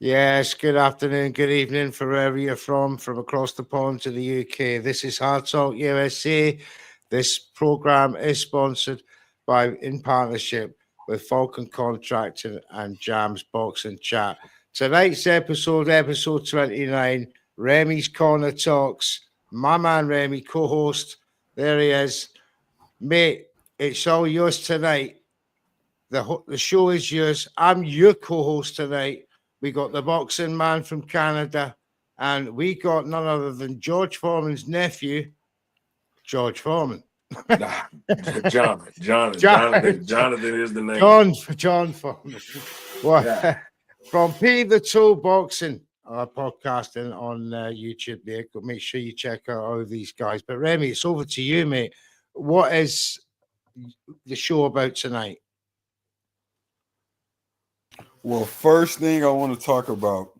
Yes, good afternoon, good evening, for wherever you're from across the pond to the UK. This is HardTalk USA. This program is sponsored in partnership with Falcon Contracting and Jams Boxing Chat. Tonight's episode 29, Remy's Corner Talks. My man Remy, co-host, there he is. Mate, it's all yours tonight. The show is yours. I'm your co-host tonight. We got the boxing man from Canada, and we got none other than George Foreman's nephew, George Foreman. Jonathan is the name. John Foreman. Well, yeah. From P the Toe Boxing, podcasting on YouTube. There, make sure you check out all these guys. But Remy, it's over to you, mate. What is the show about tonight? Well, first thing I want to talk about,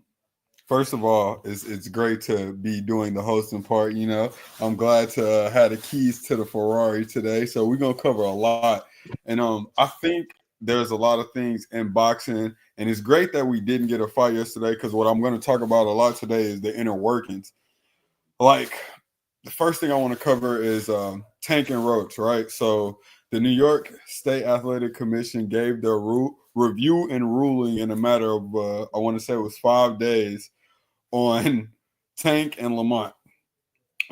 first of all, is it's great to be doing the hosting part. You know, I'm glad to have the keys to the Ferrari today. So we're going to cover a lot. And I think there's a lot of things in boxing. And it's great that we didn't get a fight yesterday, because what I'm going to talk about a lot today is the inner workings. Like, the first thing I want to cover is Tank and Roach, right? So the New York State Athletic Commission gave their review and ruling in a matter of, I want to say it was 5 days, on Tank and Lamont.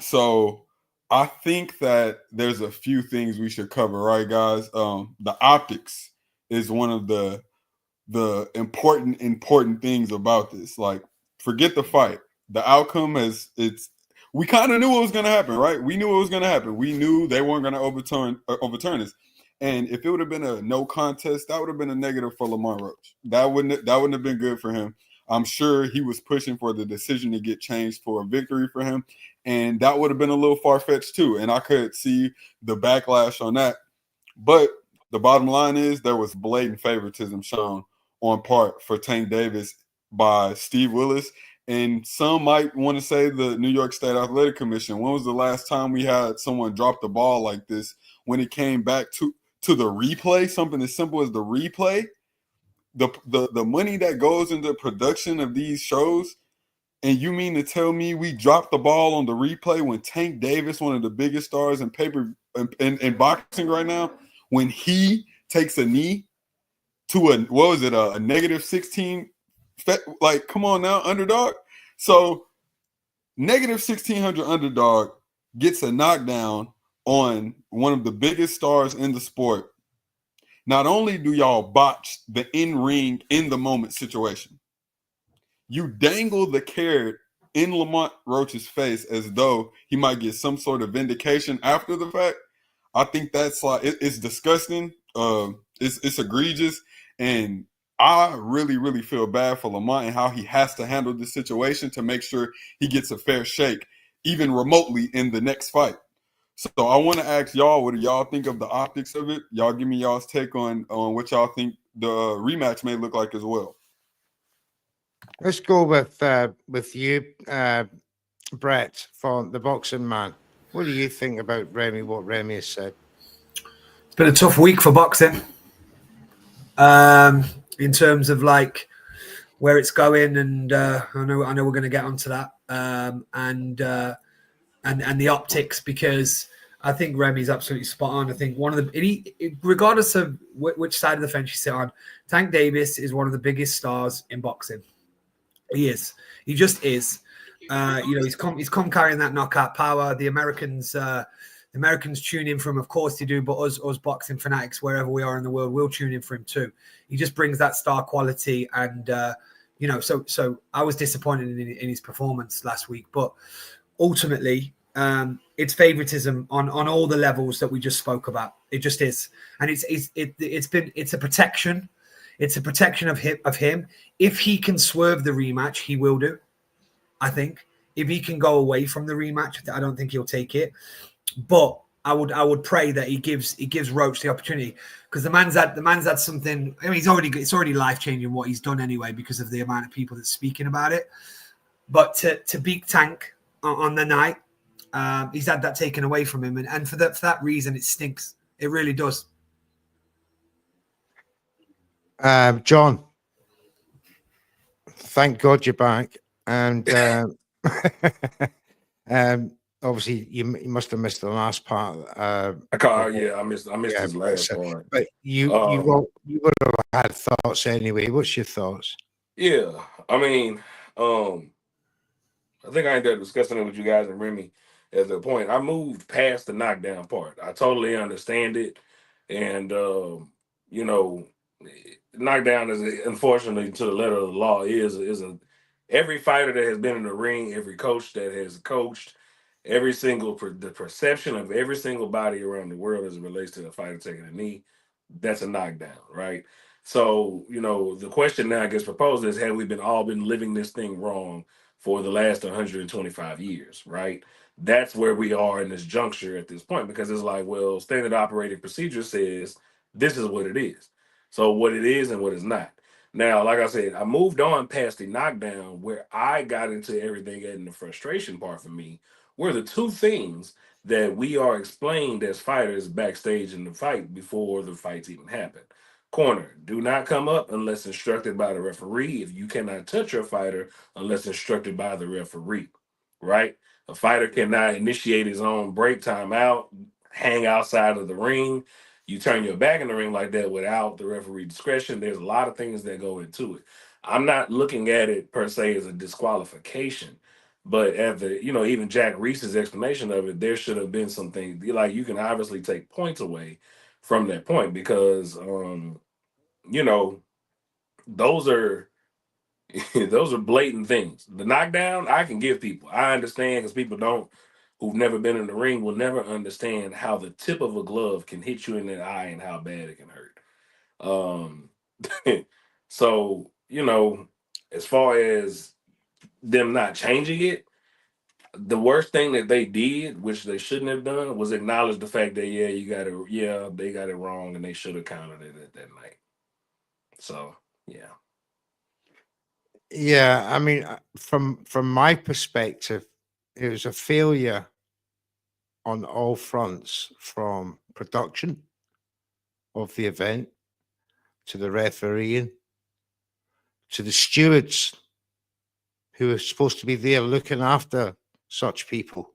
So I think that there's a few things we should cover, right, guys? The optics is one of the important things about this. Like, forget the fight. The outcome we kind of knew what was going to happen, right? We knew what was going to happen. We knew they weren't going to overturn this. And if it would have been a no contest, that would have been a negative for Lamont Roach. That wouldn't have been good for him. I'm sure he was pushing for the decision to get changed for a victory for him. And that would have been a little far-fetched too. And I could see the backlash on that. But the bottom line is there was blatant favoritism shown on part for Tank Davis by Steve Willis. And some might want to say the New York State Athletic Commission. When was the last time we had someone drop the ball like this when it came back to the replay? Something as simple as the replay. The money that goes into production of these shows, and you mean to tell me we dropped the ball on the replay when Tank Davis, one of the biggest stars in boxing right now, when he takes a knee to a negative 16? Like, come on now, underdog. So negative 1600 underdog gets a knockdown on one of the biggest stars in the sport. Not only do y'all botch the in-ring, in-the-moment situation, you dangle the carrot in Lamont Roach's face as though he might get some sort of vindication after the fact. I think that's like, it's disgusting. It's egregious. And I really, really feel bad for Lamont and how he has to handle this situation to make sure he gets a fair shake, even remotely, in the next fight. So I want to ask y'all, what do y'all think of the optics of it? Y'all give me y'all's take on what y'all think the rematch may look like as well. Let's go with you, Brett, for the boxing man. What do you think about Remy, what Remy has said? It's been a tough week for boxing. In terms of like where it's going, and I know we're going to get onto that, and the optics, because I think Remy's absolutely spot on. I think one of regardless of which side of the fence you sit on, Tank Davis is one of the biggest stars in boxing. He is. He just is. He's come carrying that knockout power. The Americans tune in for him, of course they do, but us boxing fanatics, wherever we are in the world, will tune in for him too. He just brings that star quality, and so I was disappointed in his performance last week, but ultimately it's favoritism on all the levels that we just spoke about. It just is, and it's a protection. It's a protection of him. If he can swerve the rematch, he will do. I think if he can go away from the rematch, I don't think he'll take it. But I would pray that he gives Roach the opportunity, because the man's had something. I mean, it's already life changing what he's done anyway, because of the amount of people that's speaking about it. But to beat Tank on the night, he's had that taken away from him, and for that reason, it stinks. It really does. John, Thank God you're back. And obviously, you must have missed the last part. I missed Yeah, his last so, part. but you would have had thoughts anyway. What's your thoughts? Yeah, I mean, I think I ended up discussing it with you guys and Remy at the point. I moved past the knockdown part. I totally understand it. And, you know, knockdown is unfortunately to the letter of the law is a every fighter that has been in the ring, every coach that has coached, every single the perception of every single body around the world as it relates to a fighter taking a knee, that's a knockdown, right? So, the question now gets proposed is, have we been living this thing wrong for the last 125 years, right? That's where we are in this juncture at this point, because it's like, well, standard operating procedure says this is what it is. So what it is and what it's not. Now, like I said, I moved on past the knockdown where I got into everything, and the frustration part for me were the two things that we are explained as fighters backstage in the fight before the fights even happen. Corner, do not come up unless instructed by the referee. If you cannot touch your fighter unless instructed by the referee, right? A fighter cannot initiate his own break time out, hang outside of the ring. You turn your back in the ring like that without the referee discretion. There's a lot of things that go into it. I'm not looking at it per se as a disqualification, but at the, even Jack Reese's explanation of it, there should have been something like you can obviously take points away from that point because, you know, those are those are blatant things. The knockdown, I can give people. I understand because people who've never been in the ring will never understand how the tip of a glove can hit you in the eye and how bad it can hurt. Um, so, as far as them not changing it, the worst thing that they did, which they shouldn't have done, was acknowledge the fact that they got it wrong and they should have counted it at that night. So, yeah. Yeah, I mean, from my perspective, it was a failure on all fronts, from production of the event to the refereeing to the stewards who are supposed to be there looking after such people,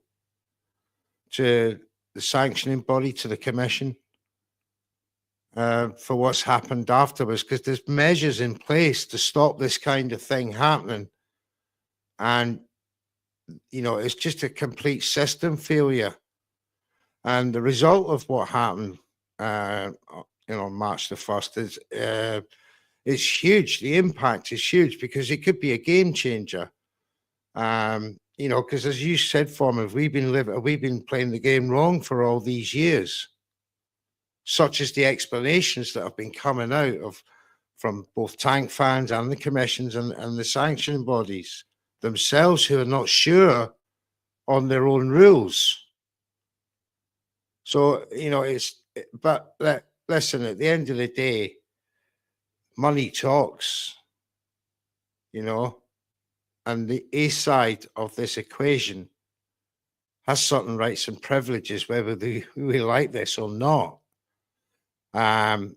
to the sanctioning body, to the commission, for what's happened afterwards, because there's measures in place to stop this kind of thing happening. And, it's just a complete system failure. And the result of what happened, on March the 1st is huge. The impact is huge because it could be a game changer. Because as you said, Foreman, we've been playing the game wrong for all these years, such as the explanations that have been coming out from both tank fans and the commissions and the sanctioning bodies themselves, who are not sure on their own rules. So, listen, at the end of the day, money talks, and the A side of this equation has certain rights and privileges, whether we like this or not. And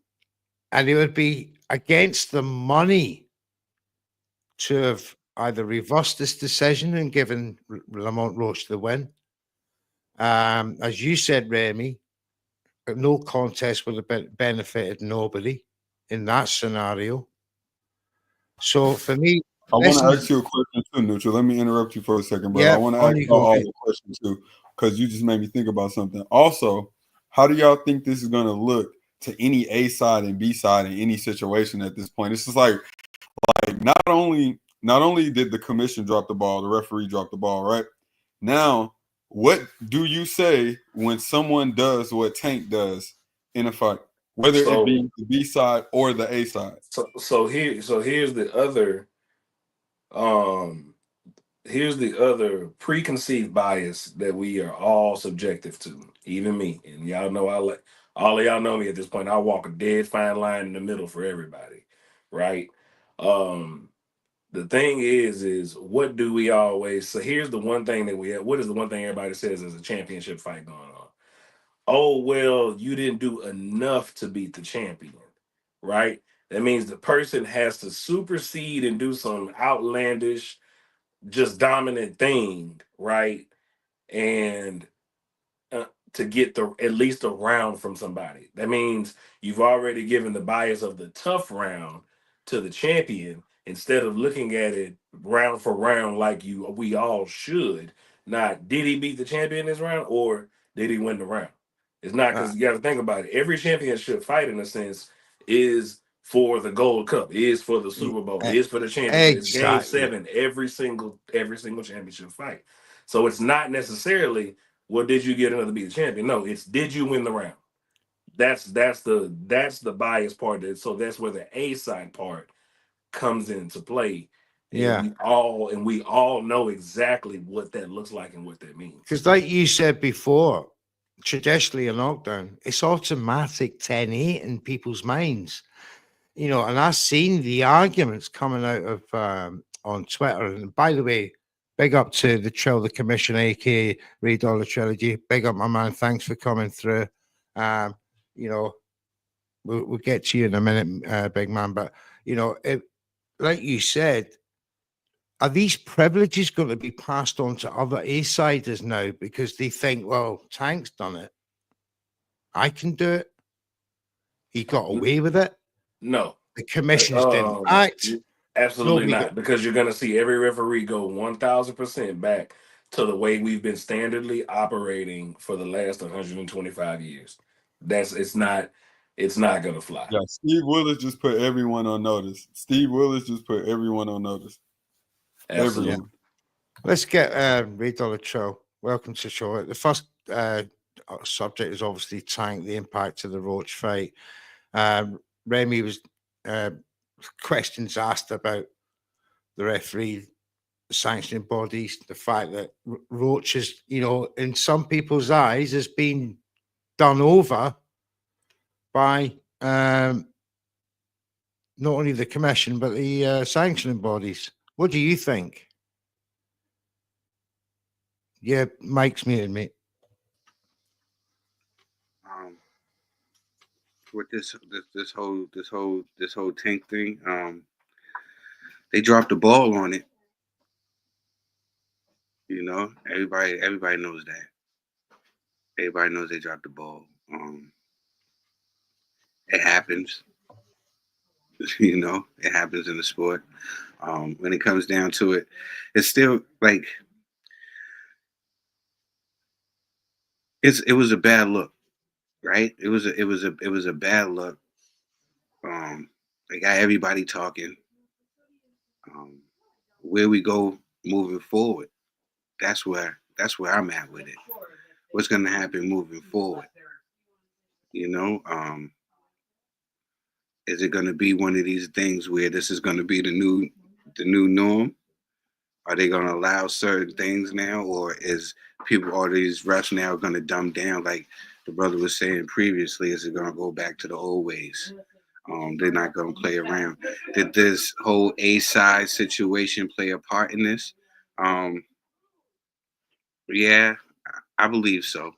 it would be against the money to have either reversed this decision and given Lamont Roach the win. As you said, Remy, no contest would have benefited nobody in that scenario. So for me, I want to ask you a question too, Neutral. Let me interrupt you for a second, brother. Yeah, I want to ask you all the questions too, because you just made me think about something. Also, how do y'all think this is going to look to any A side and B side in any situation at this point? It's just like not only did the commission drop the ball, the referee dropped the ball, right? Now, what do you say when someone does what Tank does in a fight, whether it be the B side or the A side? So here's the other preconceived bias that we are all subjective to, even me. And y'all know all of y'all know me at this point. I walk a dead fine line in the middle for everybody, right? The thing is what do we always say? Here's the one thing that what is the one thing everybody says as a championship fight going on? Oh, well, you didn't do enough to beat the champion, right? That means the person has to supersede and do some outlandish, just dominant thing, right? And to get the at least a round from somebody. That means you've already given the bias of the tough round to the champion instead of looking at it round for round like we all should. Not did he beat the champion this round or did he win the round? It's not, Uh, because you got to think about it. Every championship fight, in a sense, is for the Gold Cup, is for the Super Bowl, e- is for the championship. It's Game exactly. 7 every single championship fight. So it's not necessarily, well, did you get another be the champion? No, it's did you win the round? That's the bias part. So that's where the A side part comes into play. And Yeah. we all know exactly what that looks like and what that means. Because, like you said before, traditionally a knockdown, it's automatic 10-8 in people's minds. And I've seen the arguments coming out of on Twitter. And by the way, big up to the Commission, aka Ray Dollar Trilogy. Big up, my man. Thanks for coming through. Um, you know, we'll get to you in a minute, big man. But like you said, are these privileges going to be passed on to other A-siders now because they think, well, Tank's done it, I can do it. He got away with it. No, The commissions didn't act. absolutely Nobody not, because you're going to see every referee go 1,000% back to the way we've been standardly operating for the last 125 years. It's not going to fly. Yeah, Steve Willis just put everyone on notice. Steve Willis just put everyone on notice. Absolutely. Everyone. Let's get Ray Dollar Show. Welcome to the show. The first subject is obviously Tank, the impact of the Roach fight. Remy was questions asked about the referee, the sanctioning bodies, the fact that Roach is, in some people's eyes, has been done over by not only the commission but the sanctioning bodies. What do you think? Yeah, Mike's muted, mate. With this whole Tank thing, they dropped the ball on it. Everybody knows that. Everybody knows they dropped the ball. It happens. It happens in the sport. When it comes down to it, it's still like it was a bad look, right? It was a bad look. They got everybody talking. Where we go moving forward, that's where I'm at with it. What's going to happen moving forward? Is it going to be one of these things where this is going to be the new norm? Are they going to allow certain things now, or are these refs now going to dumb down like the brother was saying previously? Is it going to go back to the old ways? They're not going to play around. Did this whole A-side situation play a part in this? Yeah, I believe so.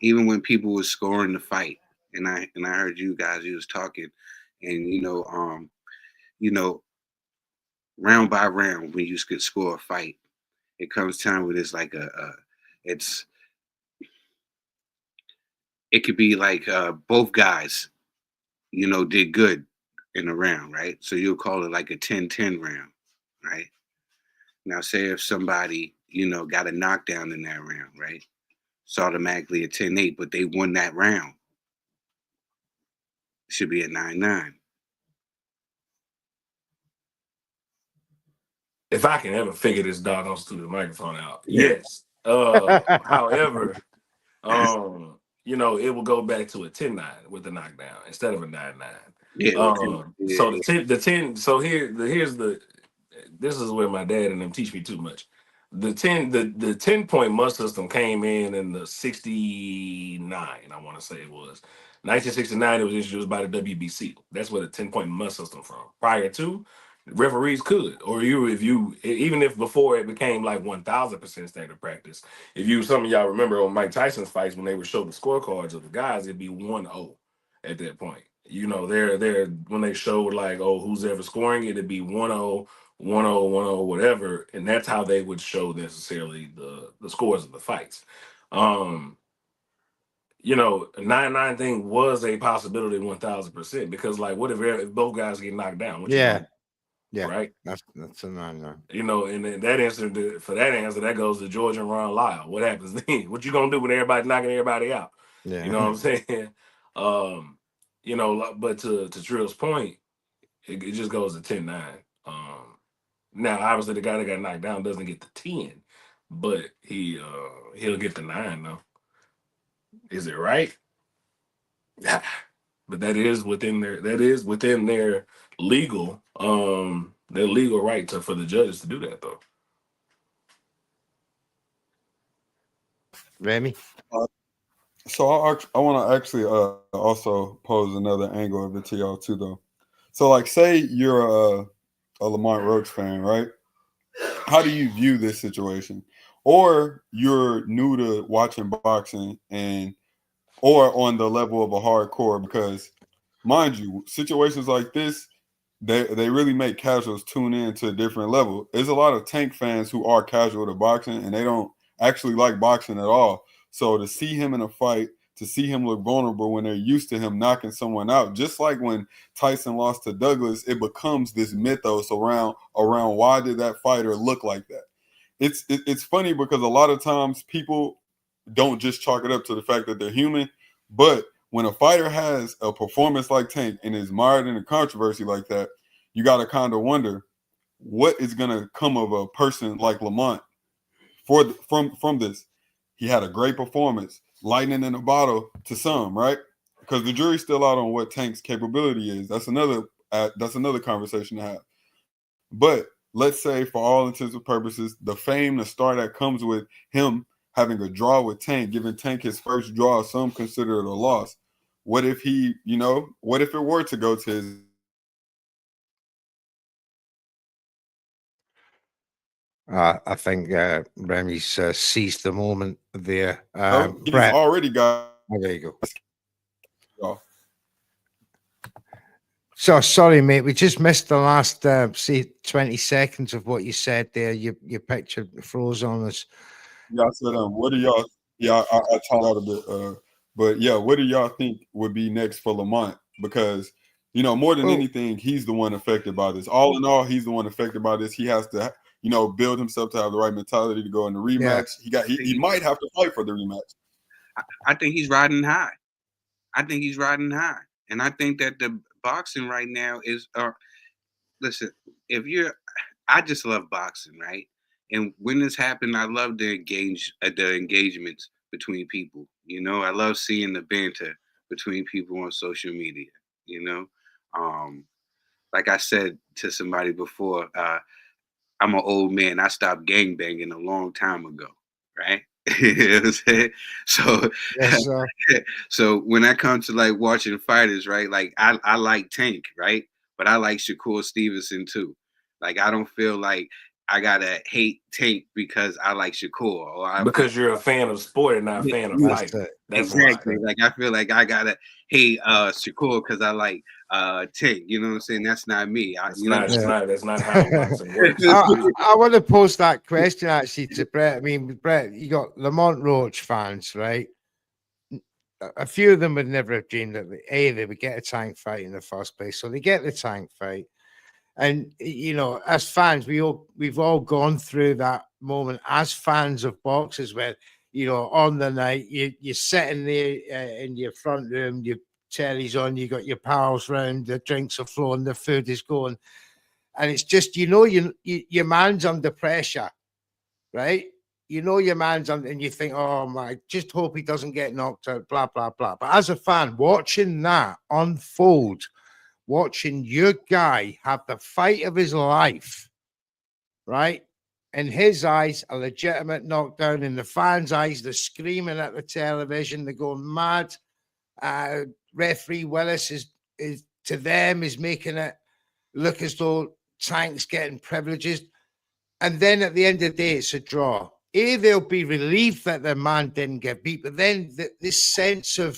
Even when people were scoring the fight, and I heard you was talking, and round by round, when you could score a fight, it comes time where it's like it could be like both guys, did good in a round, right? So you'll call it like a 10-10 round, right? Now, say if somebody, got a knockdown in that round, right? It's automatically a 10-8, but they won that round. It should be a 9-9. If I can ever figure this doggone stupid microphone out, yes. However, it will go back to a 10-9 with the knockdown instead of a 9-9. Yeah. So the 10. So this is where my dad and them teach me too much. The 10-point must system came in the 69. I want to say it was 1969. It was introduced by the WBC. That's where the 10-point must system from. Prior to, referees could, or even if before it became like 1,000% standard practice. Some of y'all remember on Mike Tyson's fights when they would show the scorecards of the guys, it'd be 1-0 at that point. You know, they're when they showed like, oh, who's ever scoring it, it'd be 1-0, 1-0, 1-0, whatever, and that's how they would show necessarily the scores of the fights. You know, 9-9 thing was a possibility 1000%, because like, what if both guys get knocked down? What you Yeah. gonna Yeah. right? That's a 9-9. You know, and in that answer, for that answer, that goes to George and Ron Lyle. What happens then? What you gonna do when everybody's knocking everybody out? Yeah. You know what I'm saying? You know, but to Trill's point, it just goes to 10-9. Now obviously the guy that got knocked down doesn't get the 10, but he'll get the 9 though. Is it right? But that is within their legal right for the judges to do that though. Remy? So I want to actually also pose another angle of it to y'all too, though. So, like, say you're a Lamont Roach fan, right? How do you view this situation? Or you're new to watching boxing or on the level of a hardcore, because, mind you, situations like this, they really make casuals tune in to a different level. There's a lot of Tank fans who are casual to boxing and they don't actually like boxing at all. So to see him in a fight, to see him look vulnerable when they're used to him knocking someone out, just like when Tyson lost to Douglas, it becomes this mythos around why did that fighter look like that? It's funny because a lot of times people don't just chalk it up to the fact that they're human, but when a fighter has a performance like Tank and is mired in a controversy like that, you got to kind of wonder what is going to come of a person like Lamont from this. He had a great performance, lightning in a bottle to some, right? Because the jury's still out on what Tank's capability is. That's another conversation to have. But let's say, for all intents and purposes, the fame, the star that comes with him having a draw with Tank, giving Tank his first draw, some consider it a loss. What if what if it were to go to his? I think Remy's seized the moment there. He's Brett, already got. oh, there you go. So sorry, mate. We just missed the last 20 seconds of what you said there. Your picture froze on us. Yeah, I said, what do y'all? Yeah, I taught out a bit. But yeah, what do y'all think would be next for Lamont? Because more than anything, he's the one affected by this. All in all, he's the one affected by this. He has to, build himself to have the right mentality to go in the rematch. Yeah. He might have to fight for the rematch. I think he's riding high. And I think that the boxing right now is listen, I just love boxing, right? And when this happened, I love the engagements between people. I love seeing the banter between people on social media. Like I said to somebody before, I'm an old man. I stopped gangbanging a long time ago, right? You know what I'm saying? So, yes, so when I come to like watching fighters, right? Like I like Tank, right? But I like Shakur Stevenson too. Like I don't feel like I gotta hate Tank because I like Shakur, because you're a fan of sport and not a fan of fighting. That's exactly. why. Like I feel like I gotta hate Shakur because I like Tank. You know what I'm saying? That's not me. That's not how boxing works. I want to pose that question actually to Brett. I mean, Brett, you got Lamont Roach fans, right? A few of them would never have dreamed that they would get a Tank fight in the first place. So they get the Tank fight. And as fans, we've all gone through that moment as fans of boxers where, on the night you're sitting there in your front room, your telly's on, you got your pals round, the drinks are flowing, the food is going, and it's just your man's under pressure, right? Your man's under, and you think, oh my, just hope he doesn't get knocked out, blah blah blah. But as a fan, watching that unfold, watching your guy have the fight of his life, right? In his eyes, a legitimate knockdown. In the fans' eyes, they're screaming at the television. They're going mad. Referee Willis is to them is making it look as though Tank's getting privileges. And then at the end of the day, it's a draw. they'll be relieved that their man didn't get beat, but then this sense of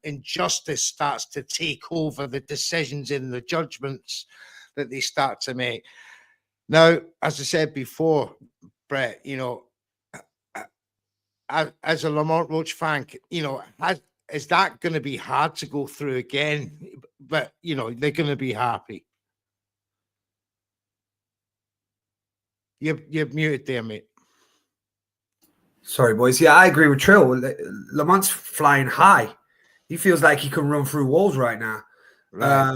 injustice starts to take over the decisions and the judgments that they start to make. Now, as I said before, Brett, you know, as a Lamont Roach fan, you know, is that going to be hard to go through again? But, you know, they're going to be happy. You're muted there, mate. Sorry, boys. Yeah, I agree with Trill. Lamont's flying high. He feels like he can run through walls right now. Right.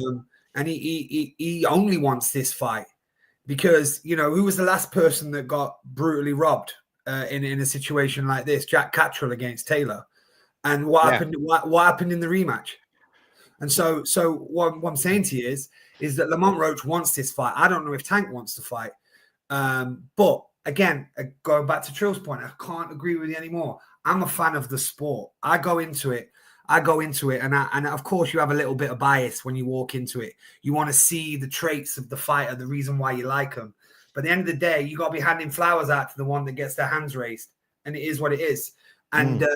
And he only wants this fight because, you know, who was the last person that got brutally robbed in a situation like this? Jack Cattrall against Taylor. And what happened? What happened in the rematch? And so what I'm saying to you is that Lamont Roach wants this fight. I don't know if Tank wants to fight. But again, going back to Trill's point, I can't agree with you anymore. I'm a fan of the sport. I go into it, and of course you have a little bit of bias when you walk into it. You want to see the traits of the fighter, the reason why you like them. But at the end of the day, you got to be handing flowers out to the one that gets their hands raised, and it is what it is. And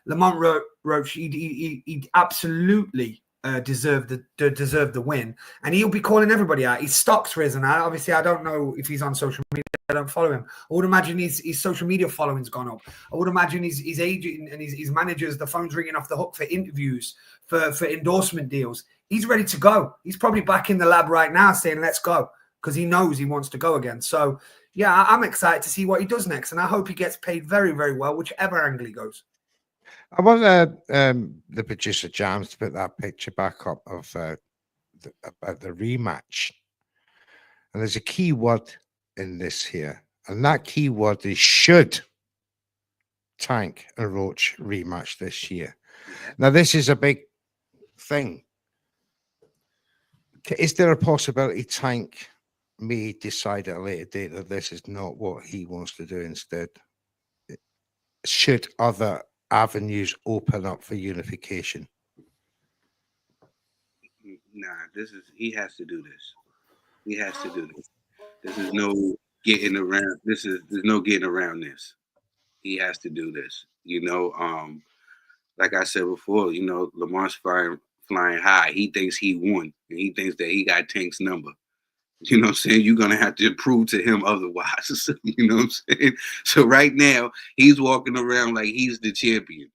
Lamont Roach, he absolutely deserved the win, and he'll be calling everybody out. His stock's risen. Obviously, I don't know if he's on social media. I don't follow him. I would imagine his social media following's gone up. I would imagine his agent and his managers, the phone's ringing off the hook for interviews, for endorsement deals. He's ready to go. He's probably back in the lab right now saying, let's go, because he knows he wants to go again. So, yeah, I'm excited to see what he does next, and I hope he gets paid very, very well, whichever angle he goes. I want the producer Jams to put that picture back up of about the rematch. And there's a key word in this here, and that key word is should Tank and Roach rematch this year. Now, this is a big thing. Is there a possibility Tank may decide at a later date that this is not what he wants to do instead? Should other avenues open up for unification? Nah, he has to do this. He has to do this. There's no getting around. There's no getting around this. He has to do this. You know, like I said before, you know, Lamont's flying high. He thinks he won, and he thinks that he got Tank's number. You know what I'm saying? You're gonna have to prove to him otherwise. You know what I'm saying? So right now, he's walking around like he's the champion.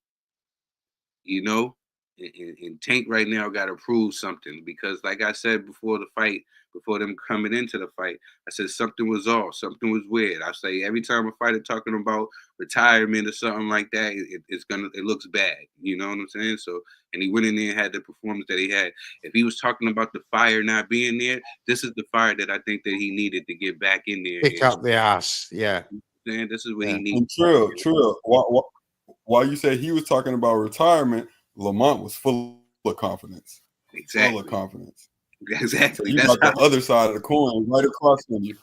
You know? And Tank right now got to prove something because, like I said before the fight, before them coming into the fight, I said something was off, something was weird. I say every time a fighter talking about retirement or something like that, it looks bad. You know what I'm saying? So, and he went in there and had the performance that he had. If he was talking about the fire not being there, this is the fire that I think that he needed to get back in there. Pick up the ass, yeah. Man, this is what he needs. And Trill. While you say he was talking about retirement, Lamont was full of confidence. Exactly. Full of confidence. Exactly. So you got the other side of the coin right across from you.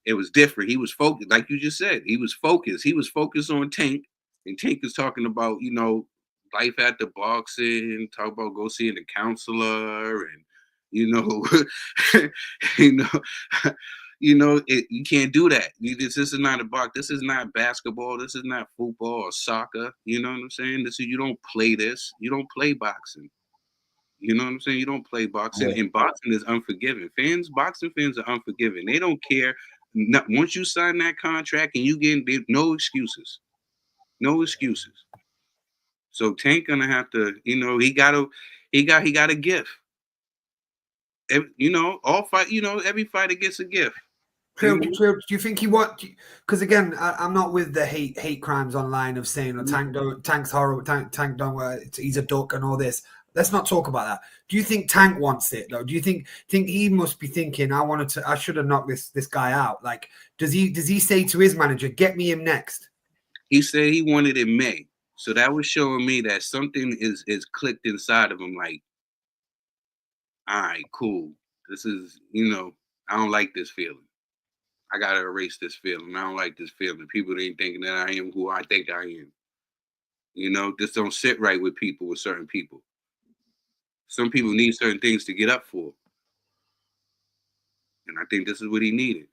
It was different. He was focused, like you just said. He was focused. He was focused on Tank, and Tank is talking about, you know, life after boxing. Talk about go seeing the counselor, and you know, you can't do that. This is not a box. This is not basketball. This is not football or soccer. You know what I'm saying? You don't play this. You don't play boxing. You know what I'm saying? You don't play boxing, and boxing is unforgiving. Boxing fans are unforgiving. They don't care. Once you sign that contract and you get no excuses, no excuses. So Tank gonna have to, you know, he got a gift. You know, every fighter gets a gift. Do you think he what? Because again, I'm not with the hate crimes online of saying, oh, Tank's horrible, Tank don't, he's a duck and all this. Let's not talk about that. Do you think Tank wants it though? Do you think he must be thinking, I should have knocked this guy out? Like, does he say to his manager, get me him next? He said he wanted in May. So that was showing me that something is clicked inside of him, like, all right, cool. This is, you know, I don't like this feeling. I gotta erase this feeling. I don't like this feeling. People ain't thinking that I am who I think I am. You know, this don't sit right with certain people. Some people need certain things to get up for. And I think this is what he needed.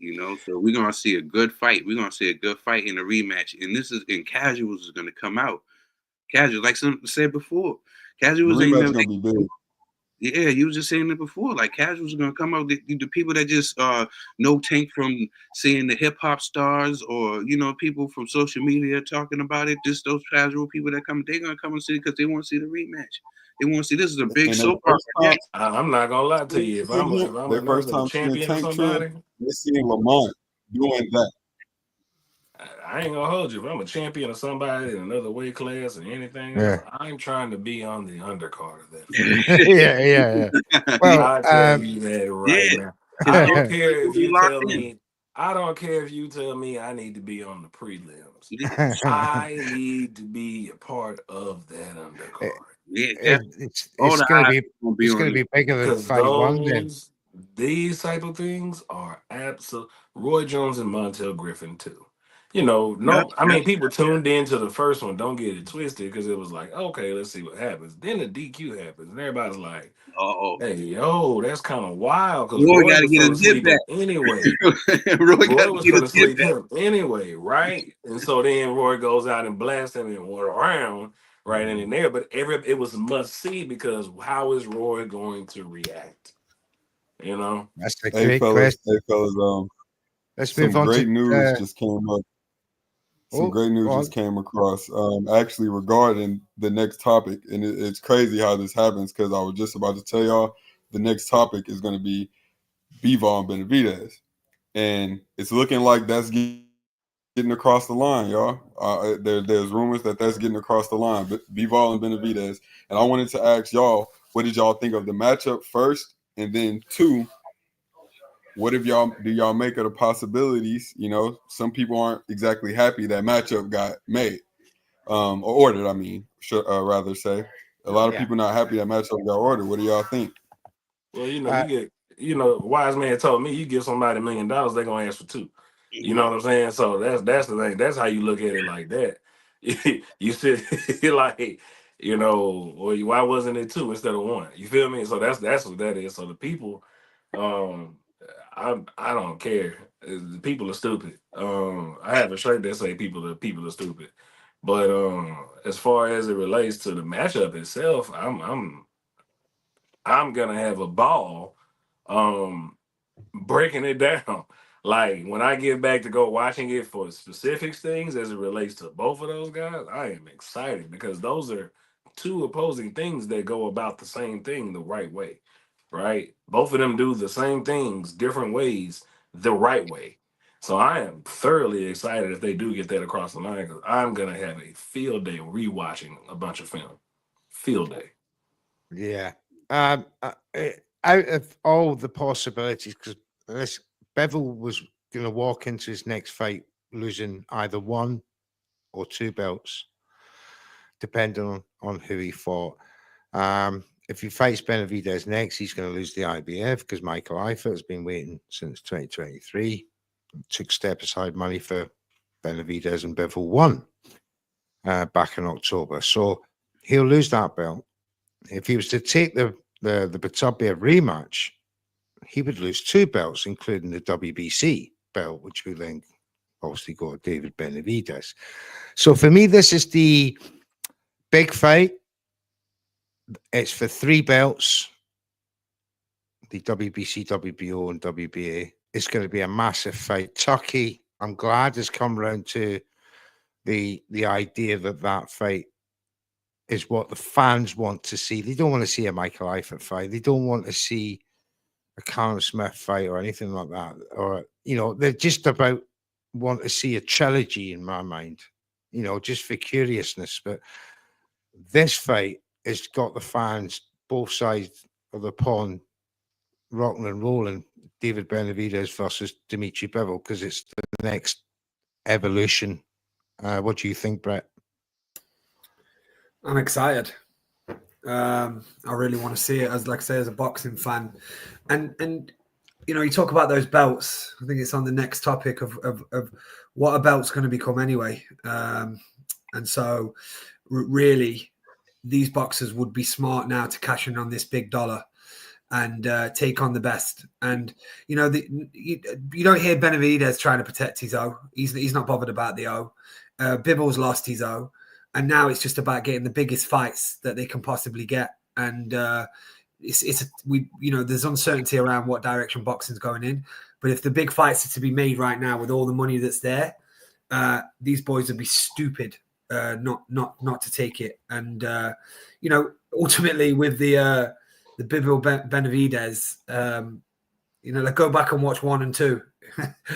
You know, so we're gonna see a good fight. We're gonna see a good fight in a rematch, and casuals is gonna come out. Casuals, like some said before, The casuals ain't rematch never. gonna be big. Yeah, you was just saying it before. Like casuals are gonna come out. The people that just know Tank from seeing the hip hop stars, or people from social media talking about it. Just those casual people that come, they're gonna come and see it because they want to see the rematch. They want to see this is a big And soap their opera. first time I'm not gonna lie to you. If I'm seeing him, their first another time seeing champion of Tank Trib, somebody, they seeing Lamont doing that. I ain't gonna hold you. If I'm a champion of somebody in another weight class or anything else, Yeah. I'm trying to be on the undercard of that. Yeah. Well, I tell you that right Yeah. now. I don't It's care if gonna be you locked tell in. me. I don't care if you tell me I need to be on the prelims. Yeah, I need to be a part of that undercard definitely. it's All it's the gonna eyes be gonna be on it. bigger than because fight one. Then these type of things are absolute. Roy Jones and Montel Griffin too. No, I Yep. mean people tuned into the first one. Don't get it twisted because it was like, okay, let's see what happens. Then the DQ happens, and everybody's like, Oh, hey, yo, that's kind of wild because Roy Roy got to was get going his to dip sleep him back. anyway. Roy got Roy to was get going his to dip sleep back. him anyway, right? And so then Roy goes out and blasts him and went around right in there. But it was must see because how is Roy going to react? that's a Hey great fellas, question. Let's move some on to great news just came up. Some oh, great go news on. just came across, actually regarding the next topic, and it's crazy how this happens because I was just about to tell y'all the next topic is going to be Bivol and Benavidez, and it's looking like that's getting across the line, y'all. There's rumors that that's getting across the line, but Bivol and Benavidez, and I wanted to ask y'all, what did y'all think of the matchup first, and then two, what if do y'all make it a possibilities? Some people aren't exactly happy that matchup got made, or ordered. I mean, rather say, a lot of Yeah. people not happy that matchup got ordered. What do y'all think? Well, Uh, wise man told me you give somebody $1 million, they're gonna ask for two. You know what I'm saying? So that's the thing. That's how you look at it like that. You said like, or why wasn't it two instead of one? You feel me? So that's what that is. So the people, um, I don't care. The people are stupid. I have a shirt that say people are stupid. But as far as it relates to the matchup itself, I'm gonna have a ball breaking it down. Like when I get back to go watching it for specific things as it relates to both of those guys, I am excited because those are two opposing things that go about the same thing the right way. Right? Both of them do the same things different ways the right way. So I am thoroughly excited if they do get that across the line because I'm gonna have a field day rewatching a bunch of film. Field day. yeah. Out of all the possibilities, because Bevel was going to walk into his next fight losing either one or two belts, depending on who he fought. If he fights Benavidez next, he's going to lose the IBF because Michael Eifert has been waiting since 2023. Took step aside money for Benavidez and Bevel won back in October. So he'll lose that belt. If he was to take the Batubia rematch, he would lose two belts, including the WBC belt, which will then obviously go to David Benavidez. So for me, this is the big fight. It's for three belts, the WBC, WBO, and WBA. It's going to be a massive fight. Turkey, I'm glad, has come around to the idea that fight is what the fans want to see. They don't want to see a Michael Eifert fight. They don't want to see a Callum Smith fight or anything like that. Or, they're just about want to see a trilogy in my mind, just for curiousness. But this fight has got the fans, both sides of the pond, rocking and rolling. David Benavidez versus Dimitri Bivol, because it's the next evolution. What do you think, Brett? I'm excited. I really want to see it as a boxing fan, and you talk about those belts. I think it's on the next topic of what a belt's going to become anyway. And so really, these boxers would be smart now to cash in on this big dollar. and take on the best. And you know, you don't hear Benavidez trying to protect his O. He's not bothered about the O. Bibble's lost his O, and now it's just about getting the biggest fights that they can possibly get. And there's uncertainty around what direction boxing's going in. But if the big fights are to be made right now with all the money that's there, these boys would be stupid not to take it. And ultimately with the Bivol Benavidez, like go back and watch 1 and 2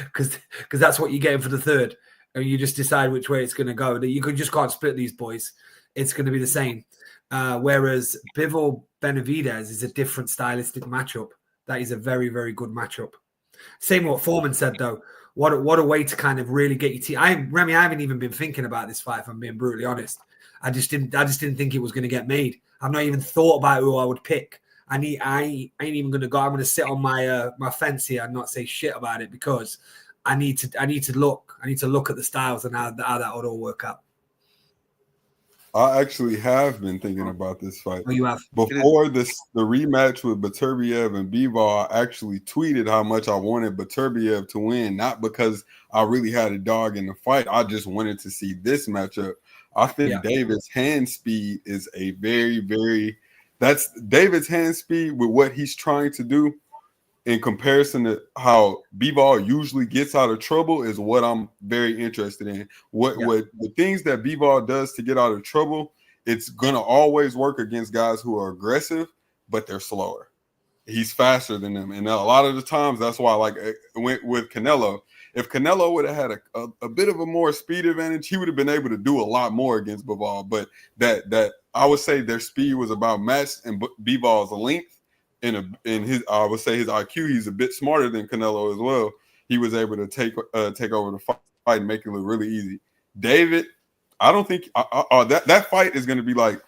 because that's what you're getting for the third, and you just decide which way it's going to go. You just can't split these boys. It's going to be the same. Whereas Bivol Benavidez is a different stylistic matchup. That is a very, very good matchup. Same what Foreman said though. What a way to kind of really get your team. Remy, I haven't even been thinking about this fight, if I'm being brutally honest. I just didn't think it was going to get made. I've not even thought about who I would pick. I ain't even going to go. I'm going to sit on my fence here and not say shit about it because I need to look at the styles and how that would all work out. I actually have been thinking about this fight. Oh, you have? Before the rematch with Beterbiev and Bivol, I actually tweeted how much I wanted Beterbiev to win, not because I really had a dog in the fight. I just wanted to see this matchup. I think David's hand speed is a very, very – that's David's hand speed with what he's trying to do in comparison to how Bivol usually gets out of trouble is what I'm very interested in. What the things that Bivol does to get out of trouble, it's gonna always work against guys who are aggressive, but they're slower. He's faster than them, and a lot of the times that's why, like with Canelo, if Canelo would have had a bit of a more speed advantage, he would have been able to do a lot more against Bivol. But that I would say their speed was about matched, and Bivol's length. In his, I would say his IQ, he's a bit smarter than Canelo as well. He was able to take over the fight and make it look really easy. David, I don't think that fight is going to be like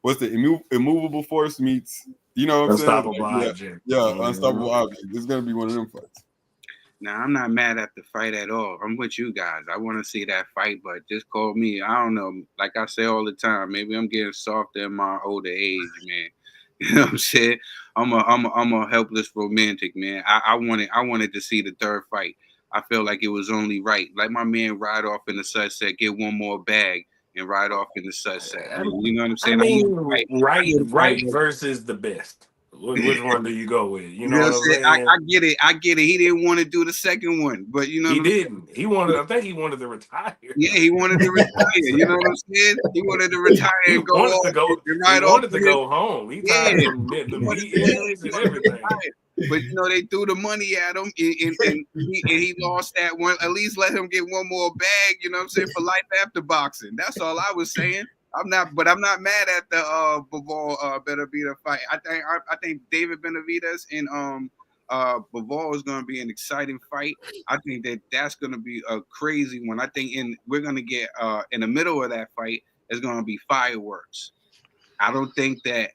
what's the immovable force meets, you know what I'm Unstoppable saying? Like, object. Unstoppable object. It's going to be one of them fights. Now, I'm not mad at the fight at all. I'm with you guys. I want to see that fight, but just call me. I don't know. Like I say all the time, maybe I'm getting softer in my older age, man. You know what I'm saying? I'm a helpless romantic, man. I wanted to see the third fight. I feel like it was only right. Like my man ride off in the sunset, get one more bag, and ride off in the sunset. You know what I'm saying? I mean, right versus the best. Which one do you go with? You know what I'm saying? I get it. He didn't want to do the second one, but you know he didn't. He wanted. I think he wanted to retire. Yeah, he wanted to retire. You know what I'm saying? He wanted to retire and go off. He wanted to go home. He tired of the knee injuries and everything. But you know they threw the money at him, and he lost that one. At least let him get one more bag. You know what I'm saying, for life after boxing. That's all I was saying. I'm not mad at the Bivol Benavidez fight. I think David Benavidez and Bivol is going to be an exciting fight. I think that's going to be a crazy one. I think we're going to get in the middle of that fight is going to be fireworks. I don't think that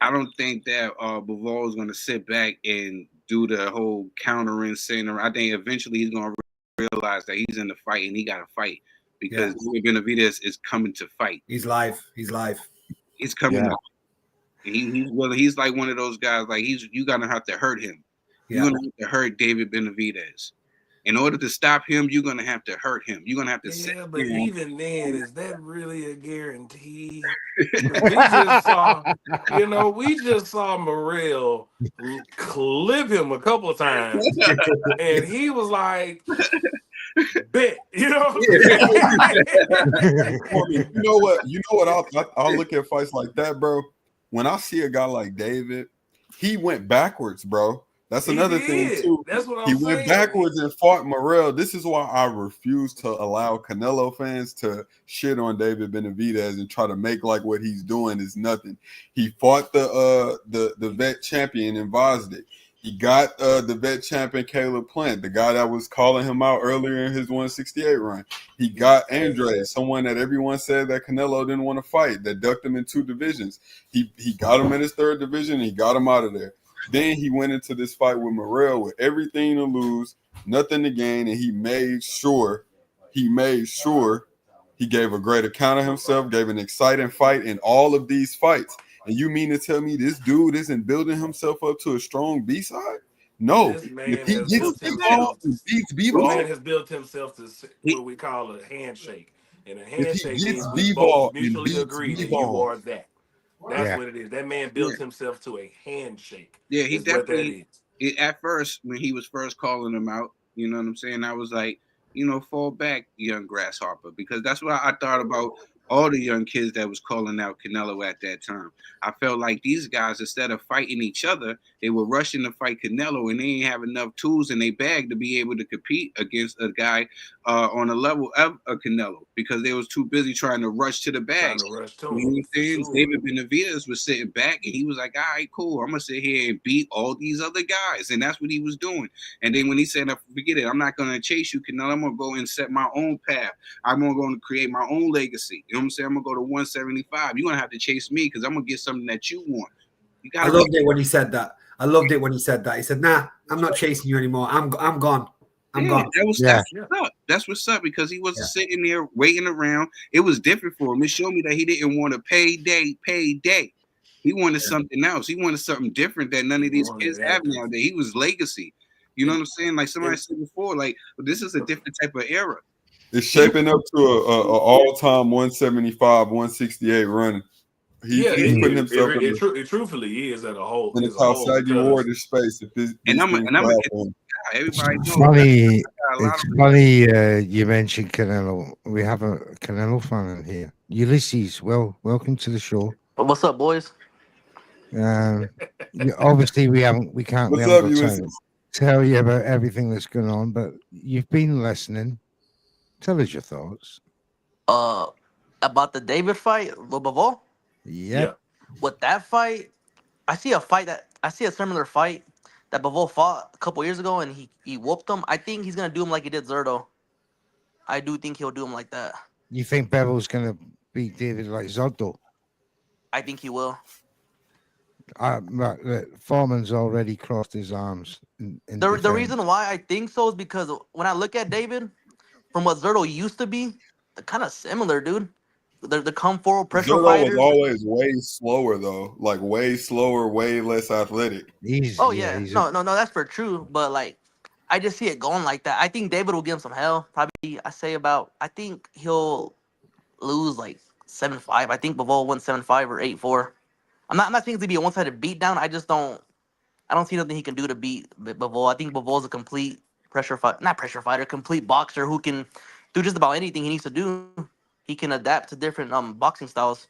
Bivol is going to sit back and do the whole countering center. I think eventually he's going to realize that he's in the fight and he got to fight. Because Benavidez is coming to fight. He's live. He's coming up. He's like one of those guys. Like you gonna have to hurt him. You're gonna have to hurt David Benavidez. In order to stop him, you're gonna have to hurt him. You're gonna have to. Yeah, but even then, is that really a guarantee? We just saw Morrell clip him a couple of times, and he was like. Bet, you know. You know what? I'll look at fights like that, bro. When I see a guy like David, he went backwards, bro. That's another thing too. That's what I'm saying. He went backwards and fought Morrell. This is why I refuse to allow Canelo fans to shit on David Benavidez and try to make like what he's doing is nothing. He fought the vet champion in Vosdick. He got the vet champion Caleb Plant, the guy that was calling him out earlier in his 168 run. He got Andre, someone that everyone said that Canelo didn't want to fight, that ducked him in 2 divisions. He got him in his 3rd division, and he got him out of there. Then he went into this fight with Morrell with everything to lose, nothing to gain, and he made sure he gave a great account of himself, gave an exciting fight in all of these fights. And you mean to tell me this dude isn't building himself up to a strong B-side? No. This man If he has gets built B-ball himself. and beats This B-ball, man has built himself to He, what we call a handshake. And a if he handshake gets means we both B-ball and mutually beats agree that you B-ball, are that. That's Yeah. what it is. That man yeah, built himself to a handshake. yeah, he Is what that definitely. is. At first, when he was first calling him out, you know what I'm saying? I was like, fall back, young grasshopper, because that's what I thought about all the young kids that was calling out Canelo at that time. I felt like these guys, instead of fighting each other, they were rushing to fight Canelo, and they ain't have enough tools in their bag to be able to compete against a guy on a level of a Canelo, because they was too busy trying to rush to the Trying bag. to rush to You know what him I'm for saying? sure. David Benavidez was sitting back, and he was like, all right, cool. I'm going to sit here and beat all these other guys. And that's what he was doing. And then when he said, forget it, I'm not going to chase you, Canelo. I'm going to go and set my own path. I'm going to create my own legacy. You know what I'm saying? I'm going to go to 175. You're going to have to chase me because I'm going to get something that you want. You I got loved it when he said that. I loved it when he said that. He said, "Nah, I'm not chasing you anymore. I'm gone. I'm gone." Yeah. That's what's up. That's what's up, because he wasn't Yeah. sitting there waiting around. It was different for him. It showed me that he didn't want a payday. He wanted something else. He wanted something different that none of these kids have nowadays. He was legacy. You know what I'm saying? Like somebody said before, like this is a different type of era. it's shaping up to a all-time 175, 168 run. He's putting himself in It truthfully is at a whole the as a whole Saggy because Warrior space. If these And I'm things a fly for him. everybody It's knows funny. I got a lot It's of funny you mentioned Canelo. We have a Canelo fan in here. Ulysses, welcome to the show. What's up, boys? Obviously, we haven't What's got up, time to Ulysses? tell you about everything that's going on, but you've been listening. Tell us your thoughts. About the David fight, Lobavo. yeah. Yep. With that fight, I see a similar fight that Bivol fought a couple years ago, and he whooped him. I think he's gonna do him like he did Zerto. I do think he'll do him like that. You think Bevel's going to beat David like Zotto? I think he will. Foreman's already crossed his arms in The defense. reason why I think so is because when I look at David, from what Zerto used to be, they're kind of similar, dude. They're the come forward pressure Zerto was fighters. always way slower though, like way slower, way less athletic. Oh yeah, no, that's for true. But like, I just see it going like that. I think David will give him some hell. Probably, I think he'll lose like 7-5. I think Bivol won 7-5 or 8-4. I'm not saying it's gonna be a one-sided beatdown. I don't see nothing he can do to beat Bivol. I think Bivol's a complete not pressure fighter, complete boxer who can do just about anything he needs to do. He can adapt to different boxing styles.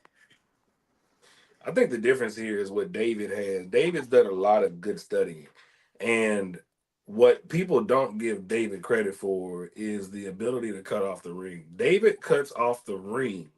I think the difference here is what David has. David's done a lot of good studying. And what people don't give David credit for is the ability to cut off the ring. David cuts off the ring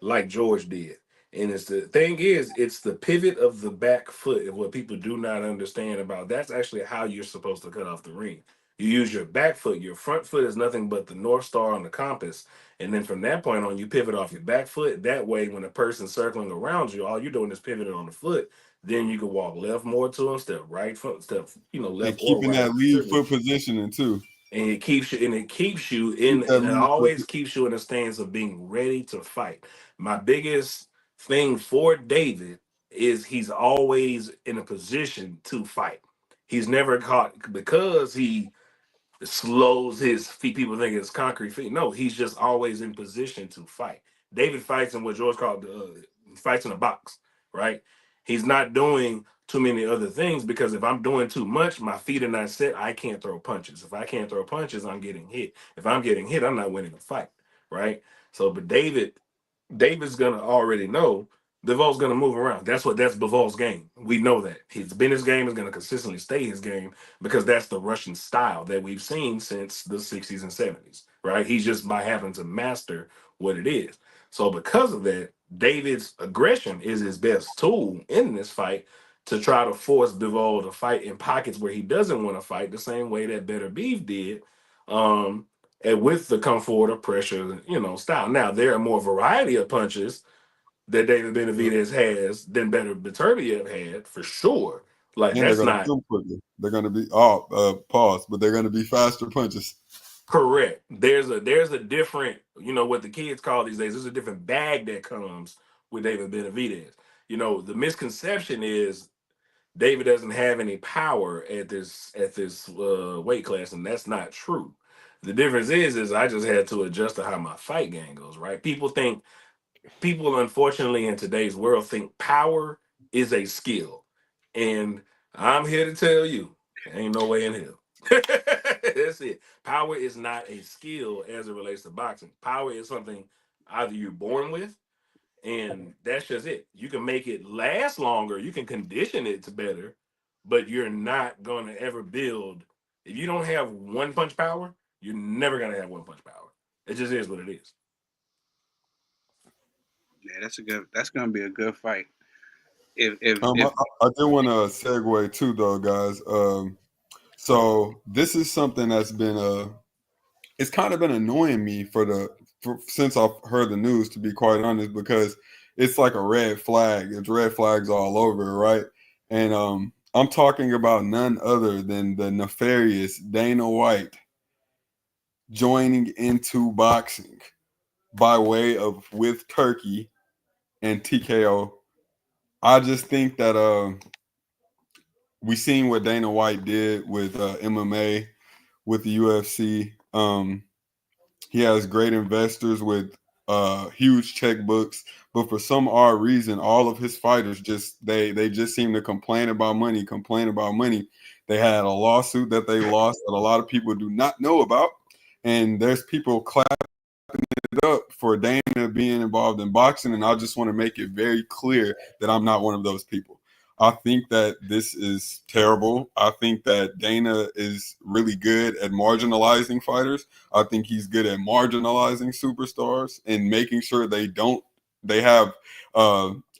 like George did. And it's the pivot of the back foot of what people do not understand about. That's actually how you're supposed to cut off the ring. You use your back foot. Your front foot is nothing but the North Star on the compass. And then from that point on, you pivot off your back foot. That way, when a person's circling around you, all you're doing is pivoting on the foot. Then you can walk left more to them, step right foot, step, And left or keeping right that lead to them. foot positioning too. And it keeps you Keep that and it lead foot. always keeps you in a stance of being ready to fight. My biggest thing for David is he's always in a position to fight. He's never caught because he slows his feet. People think it's concrete feet. No, he's just always in position to fight. David fights in what George called fights in a box, right? He's not doing too many other things because if I'm doing too much, my feet are not set. I can't throw punches. If I can't throw punches, I'm getting hit. If I'm getting hit, I'm not winning a fight, right? So, but David's gonna already know Bivol's gonna move around. That's Bivol's game. We know that. It's been his game, is gonna consistently stay his game because that's the Russian style that we've seen since the 60s and 70s, right? He's just by having to master what it is. So because of that, David's aggression is his best tool in this fight to try to force Bivol to fight in pockets where he doesn't want to fight, the same way that Better Beef did. And with the come forward of pressure, style. Now there are more variety of punches that David Benavidez has than Better Beterbiev had for sure. Like And they're that's gonna not come quicker. They're gonna be pause, but they're gonna be faster punches. correct. There's a different, what the kids call these days. There's a different bag that comes with David Benavidez. the misconception is David doesn't have any power at this weight class, and that's not true. The difference is I just had to adjust to how my fight game goes, right? People unfortunately in today's world think power is a skill, and I'm here to tell you, ain't no way in hell. That's it. Power is not a skill as it relates to boxing. Power is something either you're born with, and that's just it. You can make it last longer, you can condition it to better, but you're not going to ever build. If you don't have one punch power, you're never going to have one punch power. It just is what it is. Yeah, that's gonna be a good fight. If I do want to segue too, though, guys. So this is something that's been it's kind of been annoying me since I've heard the news, to be quite honest, because it's like a red flag. It's red flags all over, right? And I'm talking about none other than the nefarious Dana White joining into boxing by way of with Turkey and TKO. I just think that we seen what Dana White did with MMA, with the UFC. He has great investors with huge checkbooks, but for some odd reason, all of his fighters they just seem to complain about money. They had a lawsuit that they lost that a lot of people do not know about, and there's people clapping it up for Dana being involved in boxing, and I just want to make it very clear that I'm not one of those people. I think that this is terrible. I think that Dana is really good at marginalizing fighters. I think he's good at marginalizing superstars and making sure they have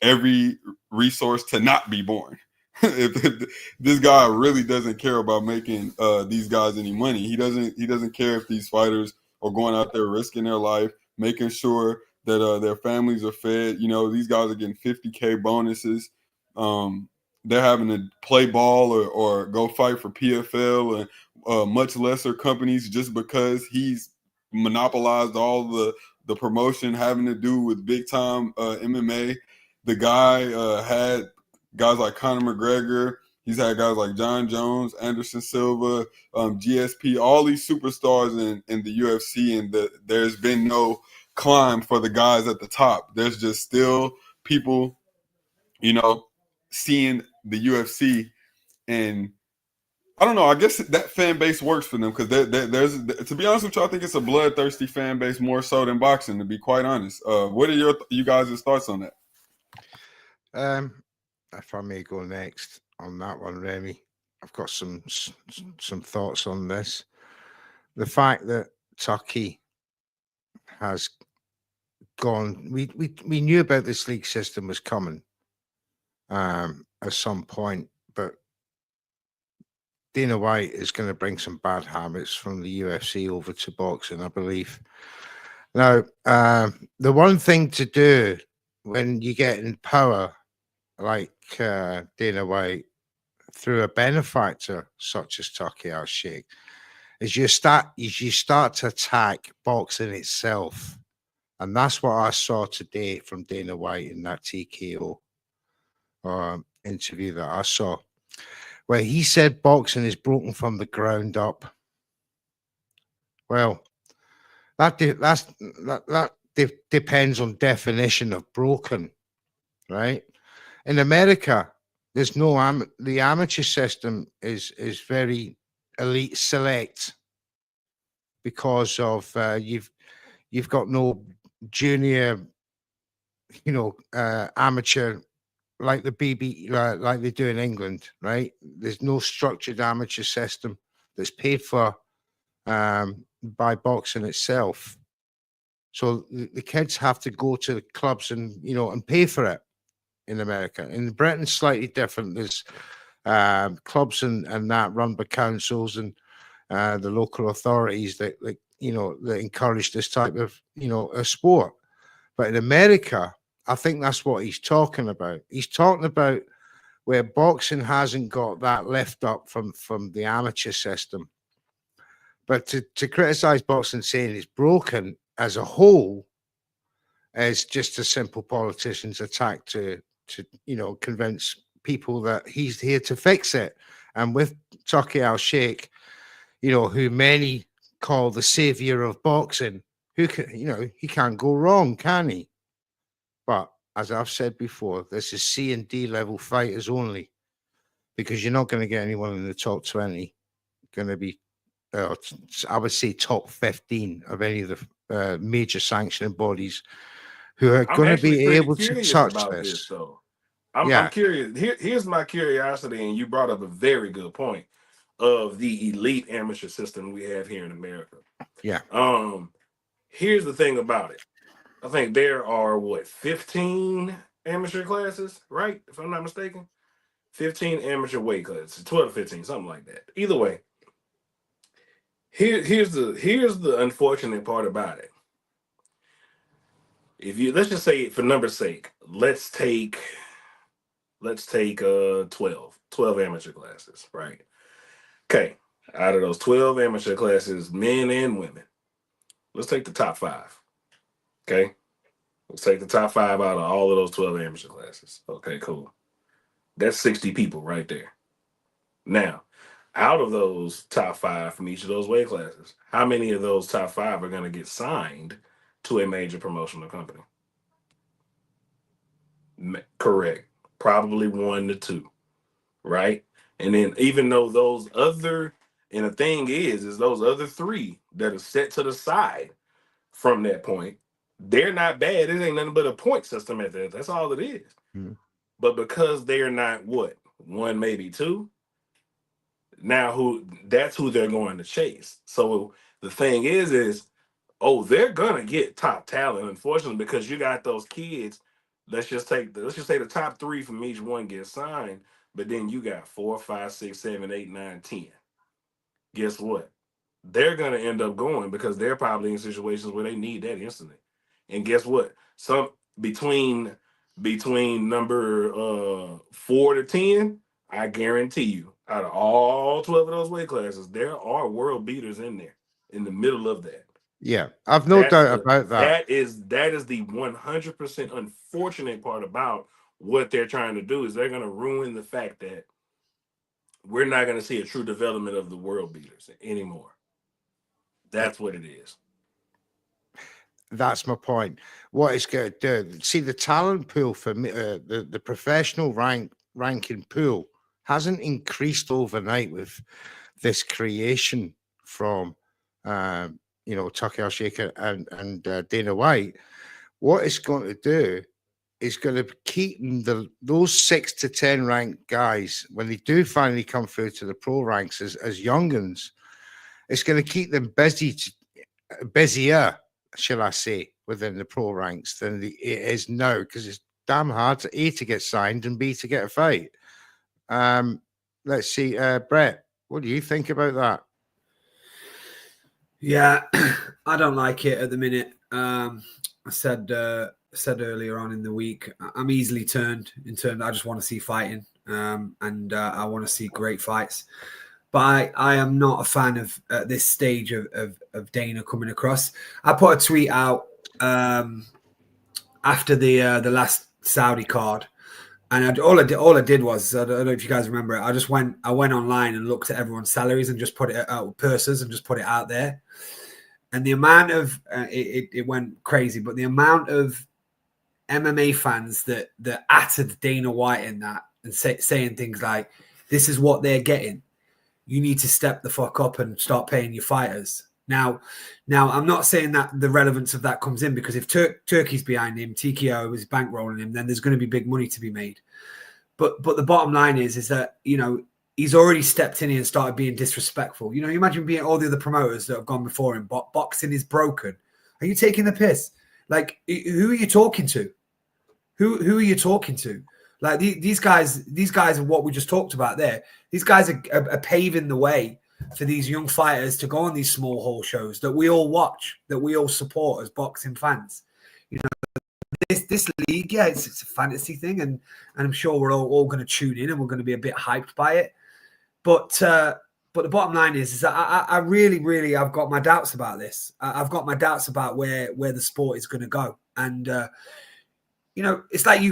every resource to not be born. if this guy really doesn't care about making these guys any money, he doesn't care if these fighters are going out there risking their life, making sure that their families are fed. These guys are getting $50K bonuses. They're having to play ball or go fight for PFL and much lesser companies just because he's monopolized all the promotion having to do with big time MMA. The guy had guys like Conor McGregor. He's had guys like John Jones, Anderson Silva, GSP, all these superstars in the UFC, and there's been no climb for the guys at the top. There's just still people, seeing the UFC, and I don't know. I guess that fan base works for them because there's, to be honest with you, I think it's a bloodthirsty fan base more so than boxing. To be quite honest, what are you guys' thoughts on that? If I may go next on that one, Remy, I've got some thoughts on this. The fact that Turkey has gone, we knew about this league system was coming at some point, but Dana White is going to bring some bad habits from the UFC over to boxing, I believe. Now, the one thing to do when you get in power, like Dana White, through a benefactor such as Turkey Al Sheikh, is you start to attack boxing itself, and that's what I saw today from Dana White in that TKO interview that I saw, where he said boxing is broken from the ground up. Well, that depends on definition of broken, right? In America, there's no the amateur system is very elite select because of you've got no junior, amateur like the BB like they do in England, right? There's no structured amateur system that's paid for by boxing itself. So the kids have to go to the clubs and and pay for it. In America, in Britain, slightly different. There's clubs and that run by councils and the local authorities that that encourage this type of a sport. But in America, I think that's what he's talking about. He's talking about where boxing hasn't got that lift up from the amateur system. But to criticize boxing saying it's broken as a whole is just a simple politician's attack to to convince people that he's here to fix it. And with Turki Al-Sheikh, who many call the savior of boxing, who can, he can't go wrong, can he? But as I've said before, this is C and D level fighters only, because you're not going to get anyone in the top 20 going to be, I would say, top 15 of any of the major sanctioning bodies who are going to be able to touch this. Though. I'm curious. Here's my curiosity, and you brought up a very good point of the elite amateur system we have here in America. Yeah. Here's the thing about it. I think there are 15 amateur classes, right? If I'm not mistaken, 15 amateur weight classes, 12 to 15, something like that. Either way, here's the unfortunate part about it. Let's just say, for number's sake, let's take 12 amateur classes, right? Okay, out of those 12 amateur classes, men and women, let's take the top 5. Okay, let's take the top 5 out of all of those 12 amateur classes. Okay, cool. That's 60 people right there. Now, out of those top 5 from each of those weight classes, how many of those top 5 are going to get signed to a major promotional company? Correct. Probably 1 to 2, right? And then even though those other, and the thing is those other 3 that are set to the side from that point, they're not bad. It ain't nothing but a point system at that. That's all it is. Mm-hmm. But because they're not 1, maybe 2, now that's who they're going to chase. So the thing is they're gonna get top talent, unfortunately, because you got those kids. Let's just say the top 3 from each one get signed, but then you got 4, 5, 6, 7, 8, 9, 10. Guess what? They're gonna end up going because they're probably in situations where they need that instantly. And guess what? Some between number 4 to 10, I guarantee you, out of all 12 of those weight classes, there are world beaters in there in the middle of that. Yeah, I've no doubt about that. That is the 100% unfortunate part about what they're trying to do, is they're going to ruin the fact that we're not going to see a true development of the world beaters anymore. That's what it is. That's my point. What it's going to do, see, the talent pool for me, the professional ranking pool hasn't increased overnight with this creation from Turki Al-Sheikh and Dana White. What it's going to do is going to keep those 6 to 10 ranked guys, when they do finally come through to the pro ranks as young'uns, it's going to keep them busier, shall I say, within the pro ranks than it is now, because it's damn hard to A, to get signed, and B, to get a fight. Let's see, Brett, what do you think about that? Yeah, I don't like it at the minute. I said earlier on in the week, I'm easily turned in terms. I just want to see fighting, and I want to see great fights. But I am not a fan of at this stage of Dana coming across. I put a tweet out after the last Saudi card, and all I did was, I don't know if you guys remember it, I went online and looked at everyone's salaries and just put it out, purses, and just put it out there. And the amount of it went crazy, but the amount of MMA fans that atted Dana White in that and saying things like, "This is what they're getting. You need to step the fuck up and start paying your fighters." Now, I'm not saying that the relevance of that comes in, because if Turkey's behind him, TKO is bankrolling him, then there's going to be big money to be made. But the bottom line is that, he's already stepped in here and started being disrespectful. You imagine being all the other promoters that have gone before him. Boxing is broken. Are you taking the piss? Like, who are you talking to? Who are you talking to? Like, these guys are what we just talked about there. These guys are paving the way for these young fighters to go on these small hall shows that we all watch, that we all support as boxing fans. This league, yeah, it's a fantasy thing, and I'm sure we're all going to tune in and we're going to be a bit hyped by it. But the bottom line is that I really, I've got my doubts about this. I've got my doubts about where the sport is going to go. And, it's like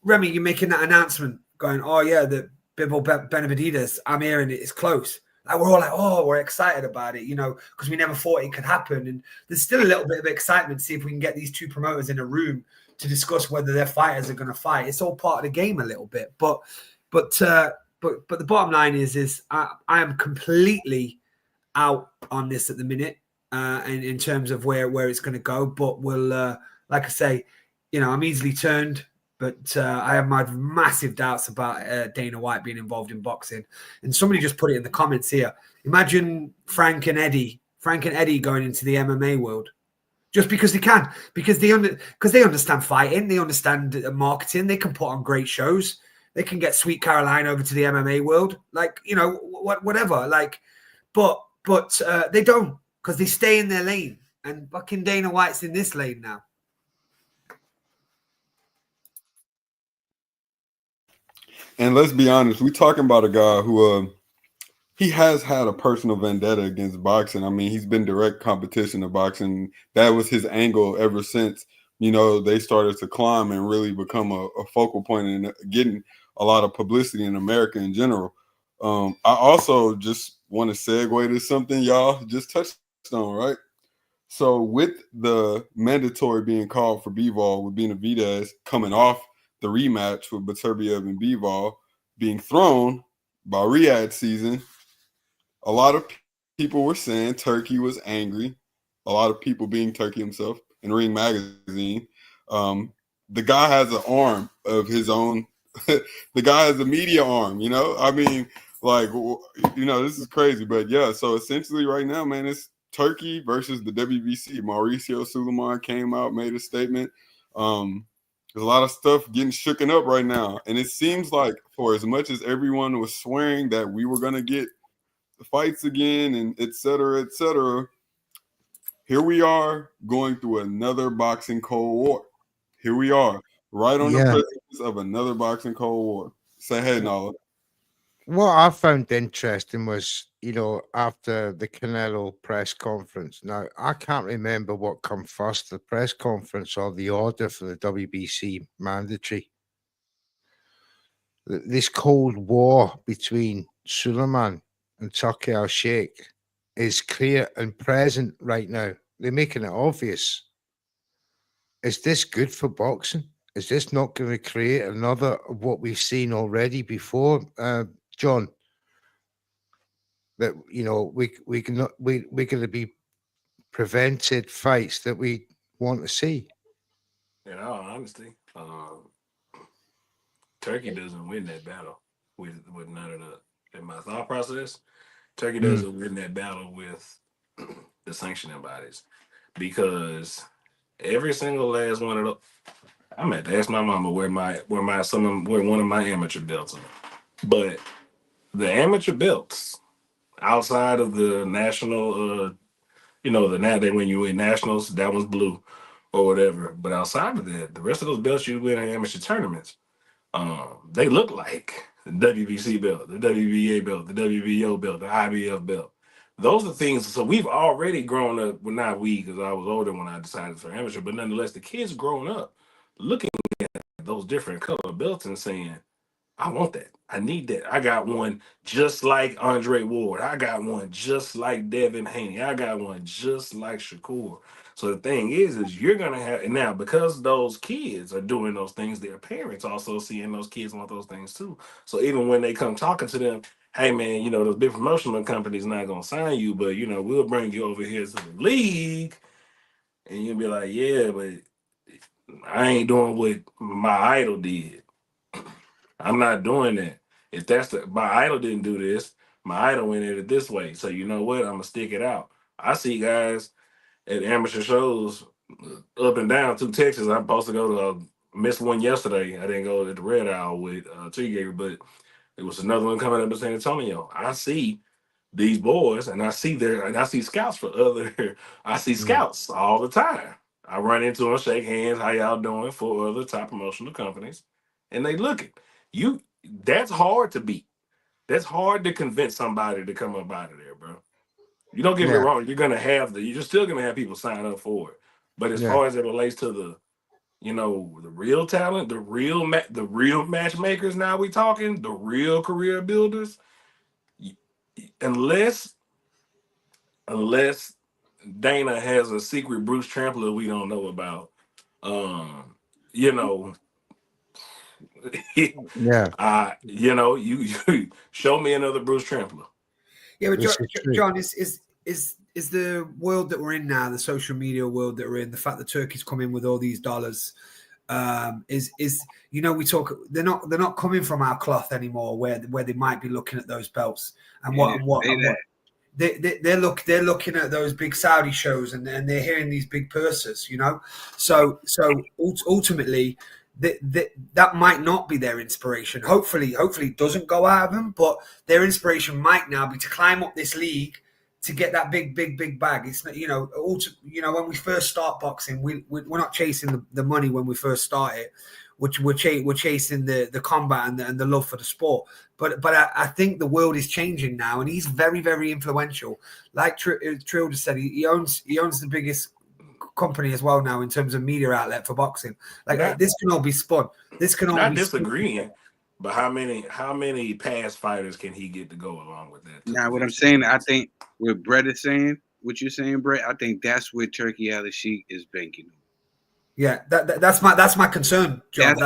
Remy, you're making that announcement going, oh yeah, the Bibble Benavides, I'm hearing it, it's close. Like we're all like, oh, we're excited about it, because we never thought it could happen. And there's still a little bit of excitement to see if we can get these two promoters in a room to discuss whether their fighters are going to fight. It's all part of the game a little bit. But the bottom line is I am completely out on this at the minute, and in terms of where it's going to go. But we'll, like I say, I'm easily turned. But I have my massive doubts about Dana White being involved in boxing. And somebody just put it in the comments here. Imagine Frank and Eddie going into the MMA world just because they can, because they understand fighting, they understand marketing, they can put on great shows, they can get Sweet Caroline over to the MMA world, like whatever. Like, but they don't, because they stay in their lane. And fucking Dana White's in this lane now. And let's be honest, we're talking about a guy who he has had a personal vendetta against boxing. I mean, he's been direct competition to boxing. That was his angle ever since, they started to climb and really become a focal point and getting a lot of publicity in America in general. I also just want to segue to something y'all just touched on, right? So with the mandatory being called for Bivol with Benavidez coming off the rematch with Beterbiev and Bivol being thrown by Riyadh season, a lot of people were saying Turkey was angry. A lot of people being Turkey himself in Ring Magazine. The guy has an arm of his own. The guy has a media arm, I mean, this is crazy. But yeah, so essentially right now, man, it's Turkey versus the WBC. Mauricio Suleiman came out, made a statement. There's a lot of stuff getting shooken up right now. And it seems like for as much as everyone was swearing that we were going to get the fights again and et cetera, here we are going through another boxing Cold War. Here we are right on the precipice of another boxing Cold War. Say hey, Nala. What I found interesting was, after the Canelo press conference. Now, I can't remember what come first, the press conference or the order for the WBC mandatory. This Cold War between Suleiman and Turki Al-Sheikh is clear and present right now. They're making it obvious. Is this good for boxing? Is this not going to create another of what we've seen already before, John? That we're going to be prevented fights that we want to see. In all honesty, Turkey doesn't win that battle with none of the. In my thought process, Turkey doesn't win that battle with the sanctioning bodies, because every single last one of those. I'm at to ask my mama where one of my amateur belts are. But the amateur belts outside of the national, when you win nationals, that one's blue or whatever. But outside of that, the rest of those belts you win in amateur tournaments, they look like the WBC belt, the WBA belt, the WBO belt, the IBF belt. Those are things. So we've already grown up. Well, not we, because I was older when I decided for amateur, but nonetheless, the kids growing up looking at those different color belts and saying, I want that. I need that. I got one just like Andre Ward. I got one just like Devin Haney. I got one just like Shakur. So the thing is you're going to have, and now because those kids are doing those things, their parents also seeing those kids want those things too. So even when they come talking to them, hey man, those big promotional companies not going to sign you, but we'll bring you over here to the league. And you'll be like, yeah, but I ain't doing what my idol did. I'm not doing that. If my idol didn't do this, my idol went at it this way. So you know what? I'm gonna stick it out. I see guys at amateur shows up and down through Texas. I'm supposed to go to missed one yesterday. I didn't go to the Red Owl with T-Gator, but it was another one coming up in San Antonio. I see these boys, and I see scouts for other. I see scouts all the time. I run into them, shake hands, how y'all doing, for other top promotional companies, and they look at you. That's hard to beat. That's hard to convince somebody to come up out of there, bro. You don't get me wrong. You're still gonna have people sign up for it. But as far as it relates to you know, the real talent, the real matchmakers. Now we talking the real career builders. Unless Dana has a secret Bruce Trampler we don't know about, you know, Yeah, you show me another Bruce Trampler. Yeah, but this is true. John, is the world that we're in now, the social media world that we're in, the fact that Turkey's come in with all these dollars, is we talk. They're not coming from our cloth anymore, where they might be looking at those belts and what they're looking at those big Saudi shows and they're hearing these big purses, So ultimately, that might not be their inspiration. Hopefully, it doesn't go out of them, but their inspiration might now be to climb up this league to get that big bag. It's not, when we first start boxing, we're not chasing the money when we first start it. We're chasing the combat and the love for the sport. But I think the world is changing now, and he's very, very influential. Like Trill just said, he owns the biggest company as well now in terms of media outlet for boxing. This can all be spun. This can all Not be disagreeing, but how many past fighters can he get to go along with that? Now, what I'm saying, I think what Brett is saying, what you're saying, Brett, I think that's what Turkey Al-Sheikh is banking on. Yeah, that's my concern, John. That's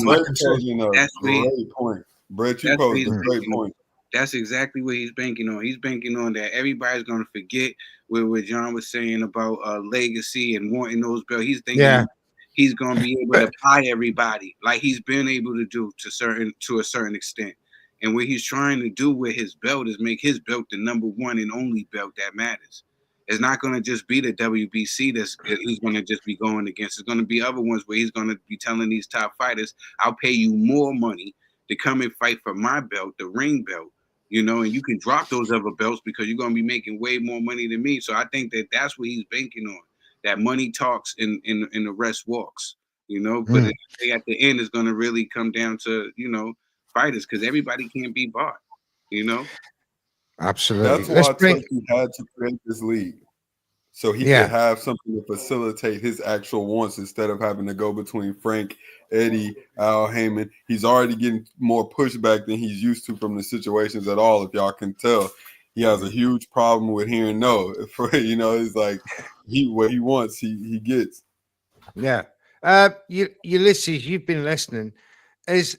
my concern. That's a great point. Brett, you posed a great point. That's exactly what he's banking on. He's banking on that everybody's going to forget what John was saying about legacy and wanting those belts. He's thinking he's going to be able to buy everybody like he's been able to do to a certain extent. And what he's trying to do with his belt is make his belt the number one and only belt that matters. It's not going to just be the WBC that he's going to just be going against. It's going to be other ones where he's going to be telling these top fighters, I'll pay you more money to come and fight for my belt, the ring belt, and you can drop those other belts because you're going to be making way more money than me. So I think that's what he's banking on. That money talks and the rest walks, But at the end, it's going to really come down to, fighters because everybody can't be bought, Absolutely. That's why Turkey had to create this league. So he could have something to facilitate his actual wants instead of having to go between Frank, Eddie, Al Heyman. He's already getting more pushback than he's used to from the situations at all. If y'all can tell, he has a huge problem with hearing no. It's like what he wants, he gets. Yeah. Ulysses, you've been listening. Is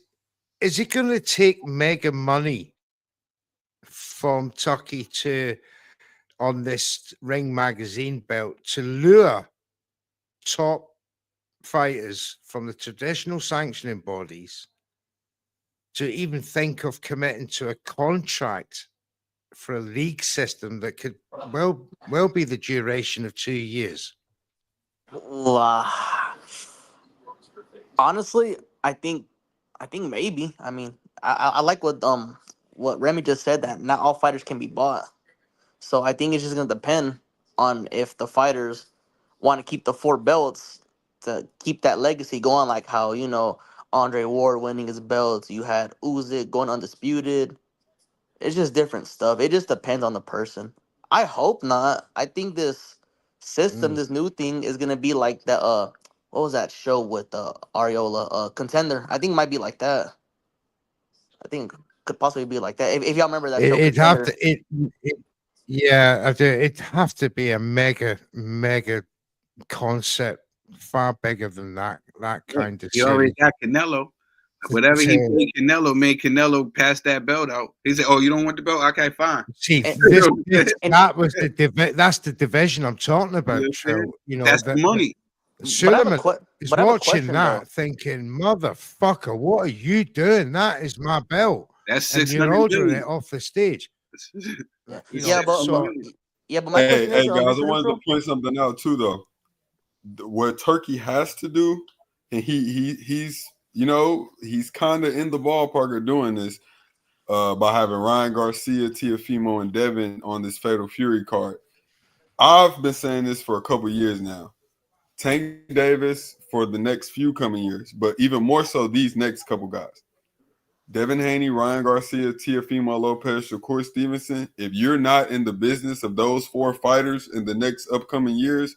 it going to take mega money from Turkey on this Ring Magazine belt to lure top fighters from the traditional sanctioning bodies to even think of committing to a contract for a league system that could well be the duration of 2 years? Honestly, I think maybe. I mean, I like what Remy just said, that not all fighters can be bought. So I think it's just gonna depend on if the fighters want to keep the 4 belts to keep that legacy going, like how Andre Ward winning his belts. You had Usyk going undisputed. It's just different stuff. It just depends on the person. I hope not. I think this system, this new thing, is gonna be like that. What was that show with Ariola? Contender. I think it might be like that. I think it could possibly be like that. If y'all remember that show, It'd have Contender. it'd have to be a mega concept, far bigger than that kind of he already got Canelo. Whatever he made Canelo pass that belt out. He said, "Oh, you don't want the belt? Okay, fine." See, that's the division I'm talking about. That's the money. Suleiman is watching that, thinking, "Motherfucker, what are you doing? That is my belt." That's and you're ordering it off the stage. But my question Hey, is, guys, I wanted to point something out too, though. What Turkey has to do, and he's kind of in the ballpark of doing this by having Ryan Garcia, Teofimo, and Devin on this Fatal Fury card. I've been saying this for a couple years now. Tank Davis for the next few coming years, but even more so these next couple guys. Devin Haney, Ryan Garcia, Teofimo Lopez, Shakur Stevenson. If you're not in the business of those 4 fighters in the next upcoming years,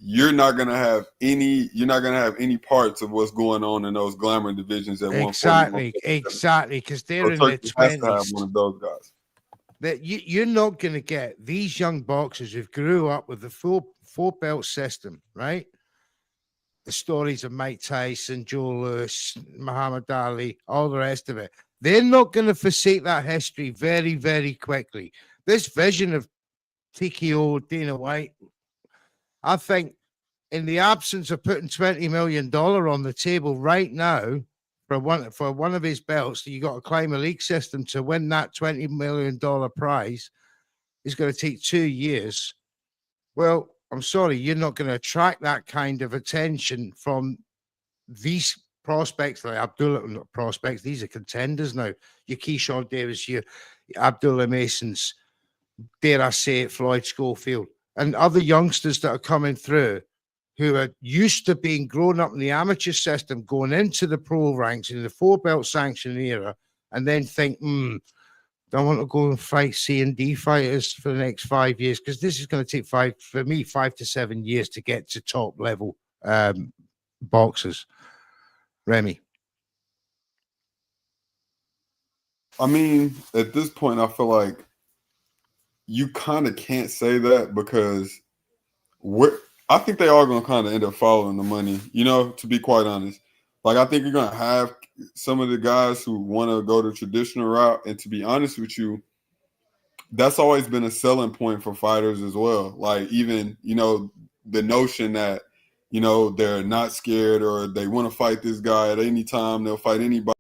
you're not gonna have any parts of what's going on in those glamour divisions at 140. Exactly, because they're So in their Turkey has to have 20s. one of those guys. That you're not going to get these young boxers who grew up with the full four belt system, right? The stories of Mike Tyson, Joe Louis, Muhammad Ali, all the rest of it. They're not going to forsake that history very, very quickly. This vision of TKO, Dana White, I think, in the absence of putting $20 million on the table right now for one of his belts, you got to climb a league system to win that $20 million prize. It's going to take 2 years. Well, I'm sorry, you're not going to attract that kind of attention from these prospects like Abdullah, not prospects, these are contenders now. Your Keyshawn Davis, your Abdullah Masons, dare I say it, Floyd Schofield, and other youngsters that are coming through who are used to being grown up in the amateur system, going into the pro ranks in the four belt sanction era, and then think, I want to go and fight C and D fighters for the next 5 years, because this is going to take 5 to 7 years to get to top level boxers. Remy. I mean, at this point, I feel like you kind of can't say that because I think they are going to kind of end up following the money, to be quite honest. Like, I think you're going to have some of the guys who want to go the traditional route. And to be honest with you, that's always been a selling point for fighters as well. Like, even, the notion that, they're not scared or they want to fight this guy at any time, they'll fight anybody.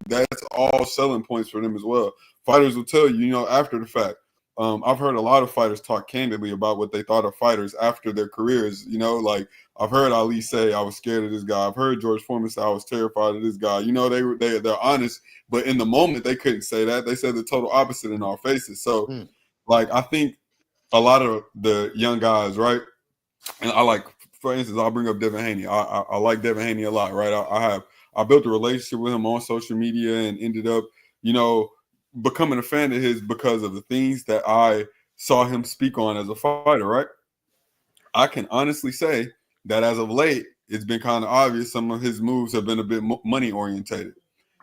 That's all selling points for them as well. Fighters will tell you, after the fact. I've heard a lot of fighters talk candidly about what they thought of fighters after their careers. Like I've heard Ali say, I was scared of this guy. I've heard George Foreman say, I was terrified of this guy. They're honest, but in the moment they couldn't say that. They said the total opposite in our faces. So, like, I think a lot of the young guys, right? And for instance, I'll bring up Devin Haney. I like Devin Haney a lot, right? I built a relationship with him on social media and ended up, becoming a fan of his because of the things that I saw him speak on as a fighter, right? I can honestly say that as of late, it's been kind of obvious some of his moves have been a bit money orientated.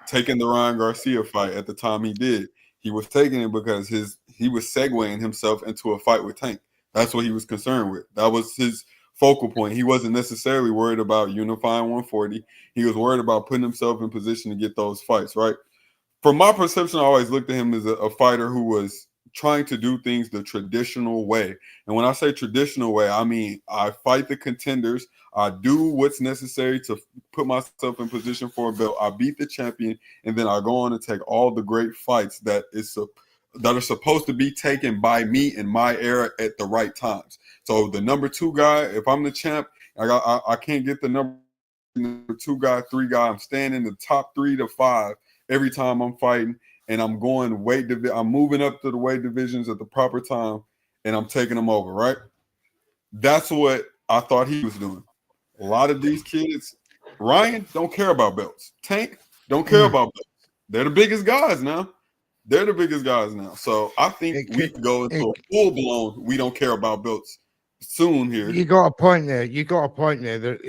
Taking the Ryan Garcia fight at the time he did, he was taking it because he was segueing himself into a fight with Tank. That's what he was concerned with. That was his focal point. He wasn't necessarily worried about unifying 140. He was worried about putting himself in position to get those fights, right? From my perception, I always looked at him as a fighter who was trying to do things the traditional way. And when I say traditional way, I mean I fight the contenders. I do what's necessary to put myself in position for a belt. I beat the champion, and then I go on and take all the great fights that are supposed to be taken by me in my era at the right times. So the number 2 guy, if I'm the champ, I can't get the number 2 guy, 3 guy. I'm staying in the top 3 to 5 every time I'm fighting, and I'm going I'm moving up to the weight divisions at the proper time, and I'm taking them over, right? That's what I thought he was doing. A lot of these kids, Ryan, don't care about belts. Tank, don't care about belts. They're the biggest guys now. So I think we can go into a full-blown, we don't care about belts soon here. You got a point there. That,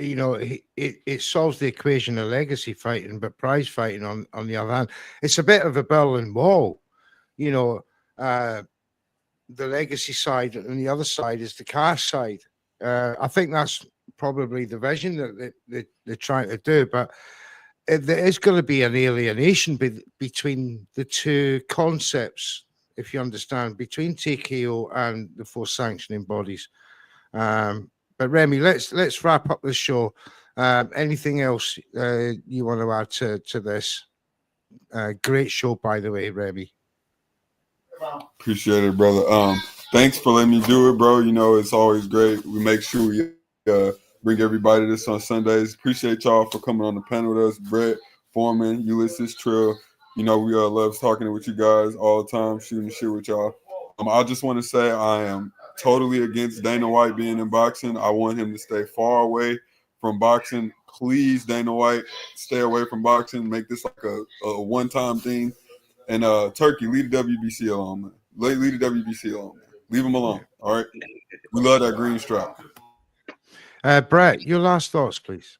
it solves the equation of legacy fighting, but prize fighting on the other hand, it's a bit of a Berlin Wall. The legacy side, and the other side is the cash side. I think that's probably the vision that they're trying to do, but there is going to be an alienation between the two concepts, if you understand, between TKO and the 4 sanctioning bodies. But Remy, let's wrap up the show. Anything else you want to add to this? Great show, by the way, Remy. Appreciate it, brother. Thanks for letting me do it, bro. It's always great. We make sure we bring everybody this on Sundays. Appreciate y'all for coming on the panel with us. Brett, Foreman, Ulysses, Trill. We love talking with you guys all the time, shooting shit with y'all. I just want to say I am totally against Dana White being in boxing. I want him to stay far away from boxing. Please, Dana White, stay away from boxing. Make this like a one-time thing. And Turkey, leave the WBC alone, man. Leave the WBC alone, man. Leave him alone, all right? We love that green strap. Brett, your last thoughts, please.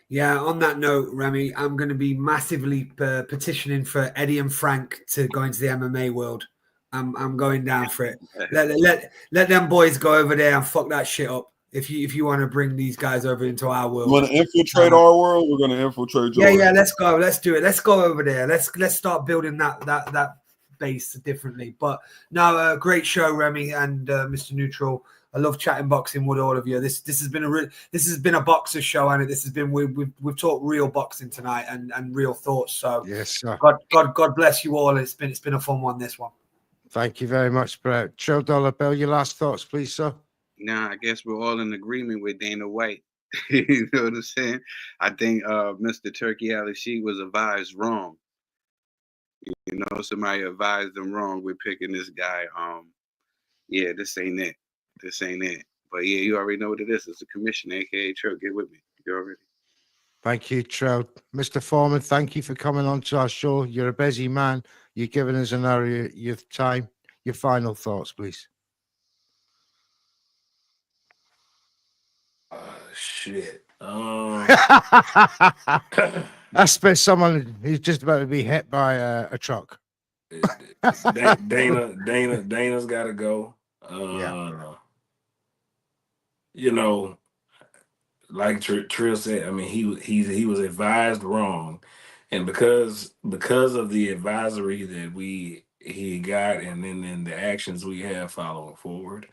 Yeah, on that note, Remy, I'm going to be massively petitioning for Eddie and Frank to go into the MMA world. I'm going down for it. Let them boys go over there and fuck that shit up. If you want to bring these guys over into our world, You want to infiltrate our world? We're going to infiltrate yours. Yeah, let's go. Let's do it. Let's go over there. Let's start building that base differently. But no, great show, Remy and Mr. Neutral. I love chatting boxing with all of you. This has been a boxer show, and this has been we've talked real boxing tonight and real thoughts. So yes, sir. God bless you all. It's been a fun one, this one. Thank you very much, Brett. Joe Dollar Bill, your last thoughts, please, sir. Now, I guess we're all in agreement with Dana White. You know what I'm saying? I think Mr. Turkey Ali was advised wrong. You know, somebody advised him wrong with picking this guy. Yeah, this ain't it. This ain't it. But yeah, you already know what it is. It's a commission, aka True. Get with me. You already. Thank you, Trout. Mr. Foreman, thank you for coming on to our show. You're a busy man. You're giving us an hour of your time. Your final thoughts, please. Shit. That's been someone who's just about to be hit by a truck. Dana's got to go. You know, like Trill said, I mean, he was advised wrong, and because of the advisory that he got, and then the actions we have following forward,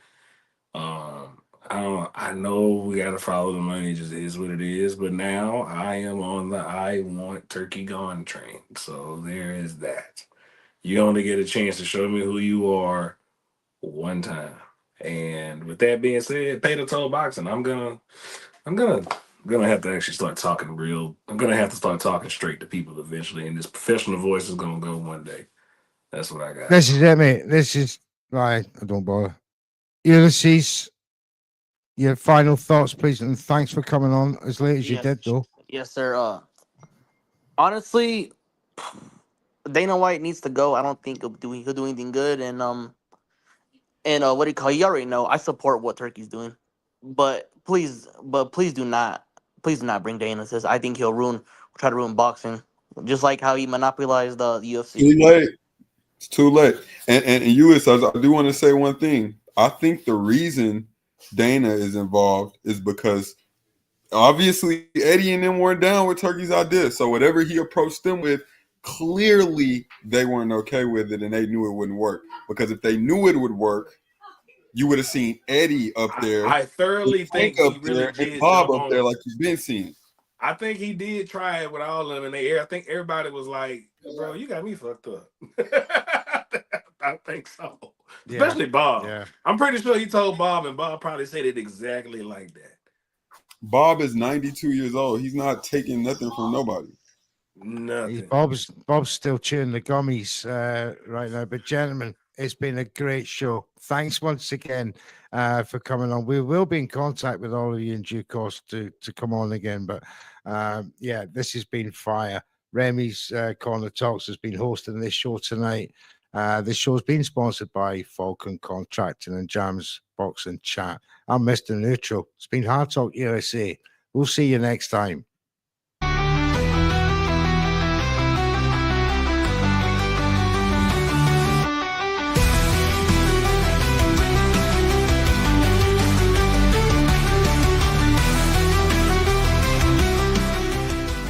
I know we got to follow the money. It just is what it is. But now I am on the I want Turkey gone train. So there is that. You only get a chance to show me who you are one time. And with that being said, pay the toll boxing. I'm gonna have to actually start talking real. I'm gonna have to start talking straight to people eventually, and this professional voice is gonna go one day. That's what I got. This is it, mate. This is right. I don't bother. Ulysses, your final thoughts, please, and thanks for coming on as late as you did, though. Yes, sir. Honestly, Dana White needs to go. I don't think he'll do anything good. And what do you call? You already know. I support what Turkey's doing, but please do not bring Dana to this. I think he'll try to ruin boxing, just like how he monopolized the UFC. Too late. It's too late. And US, I do want to say one thing. I think the reason Dana is involved is because obviously Eddie and them weren't down with Turkey's idea. So whatever he approached them with, clearly they weren't okay with it, and they knew it wouldn't work. Because if they knew it would work, you would have seen Eddie up there. I thoroughly think he really did. And Bob up there like you've been seeing. I think he did try it with all of them in the air. I think everybody was like, bro, you got me fucked up. I think so. Yeah. Especially Bob. Yeah. I'm pretty sure he told Bob, and Bob probably said it exactly like that. Bob is 92 years old. He's not taking nothing from nobody. Nothing. Bob's still chewing the gummies right now. But gentlemen, it's been a great show. Thanks once again for coming on. We will be in contact with all of you in due course to come on again. But yeah, this has been fire. Remy's Corner Talks has been hosting this show tonight. This show's been sponsored by Falcon Contracting and Jams Boxing Chat. I'm Mr. Neutral. It's been HardTalk USA. We'll see you next time.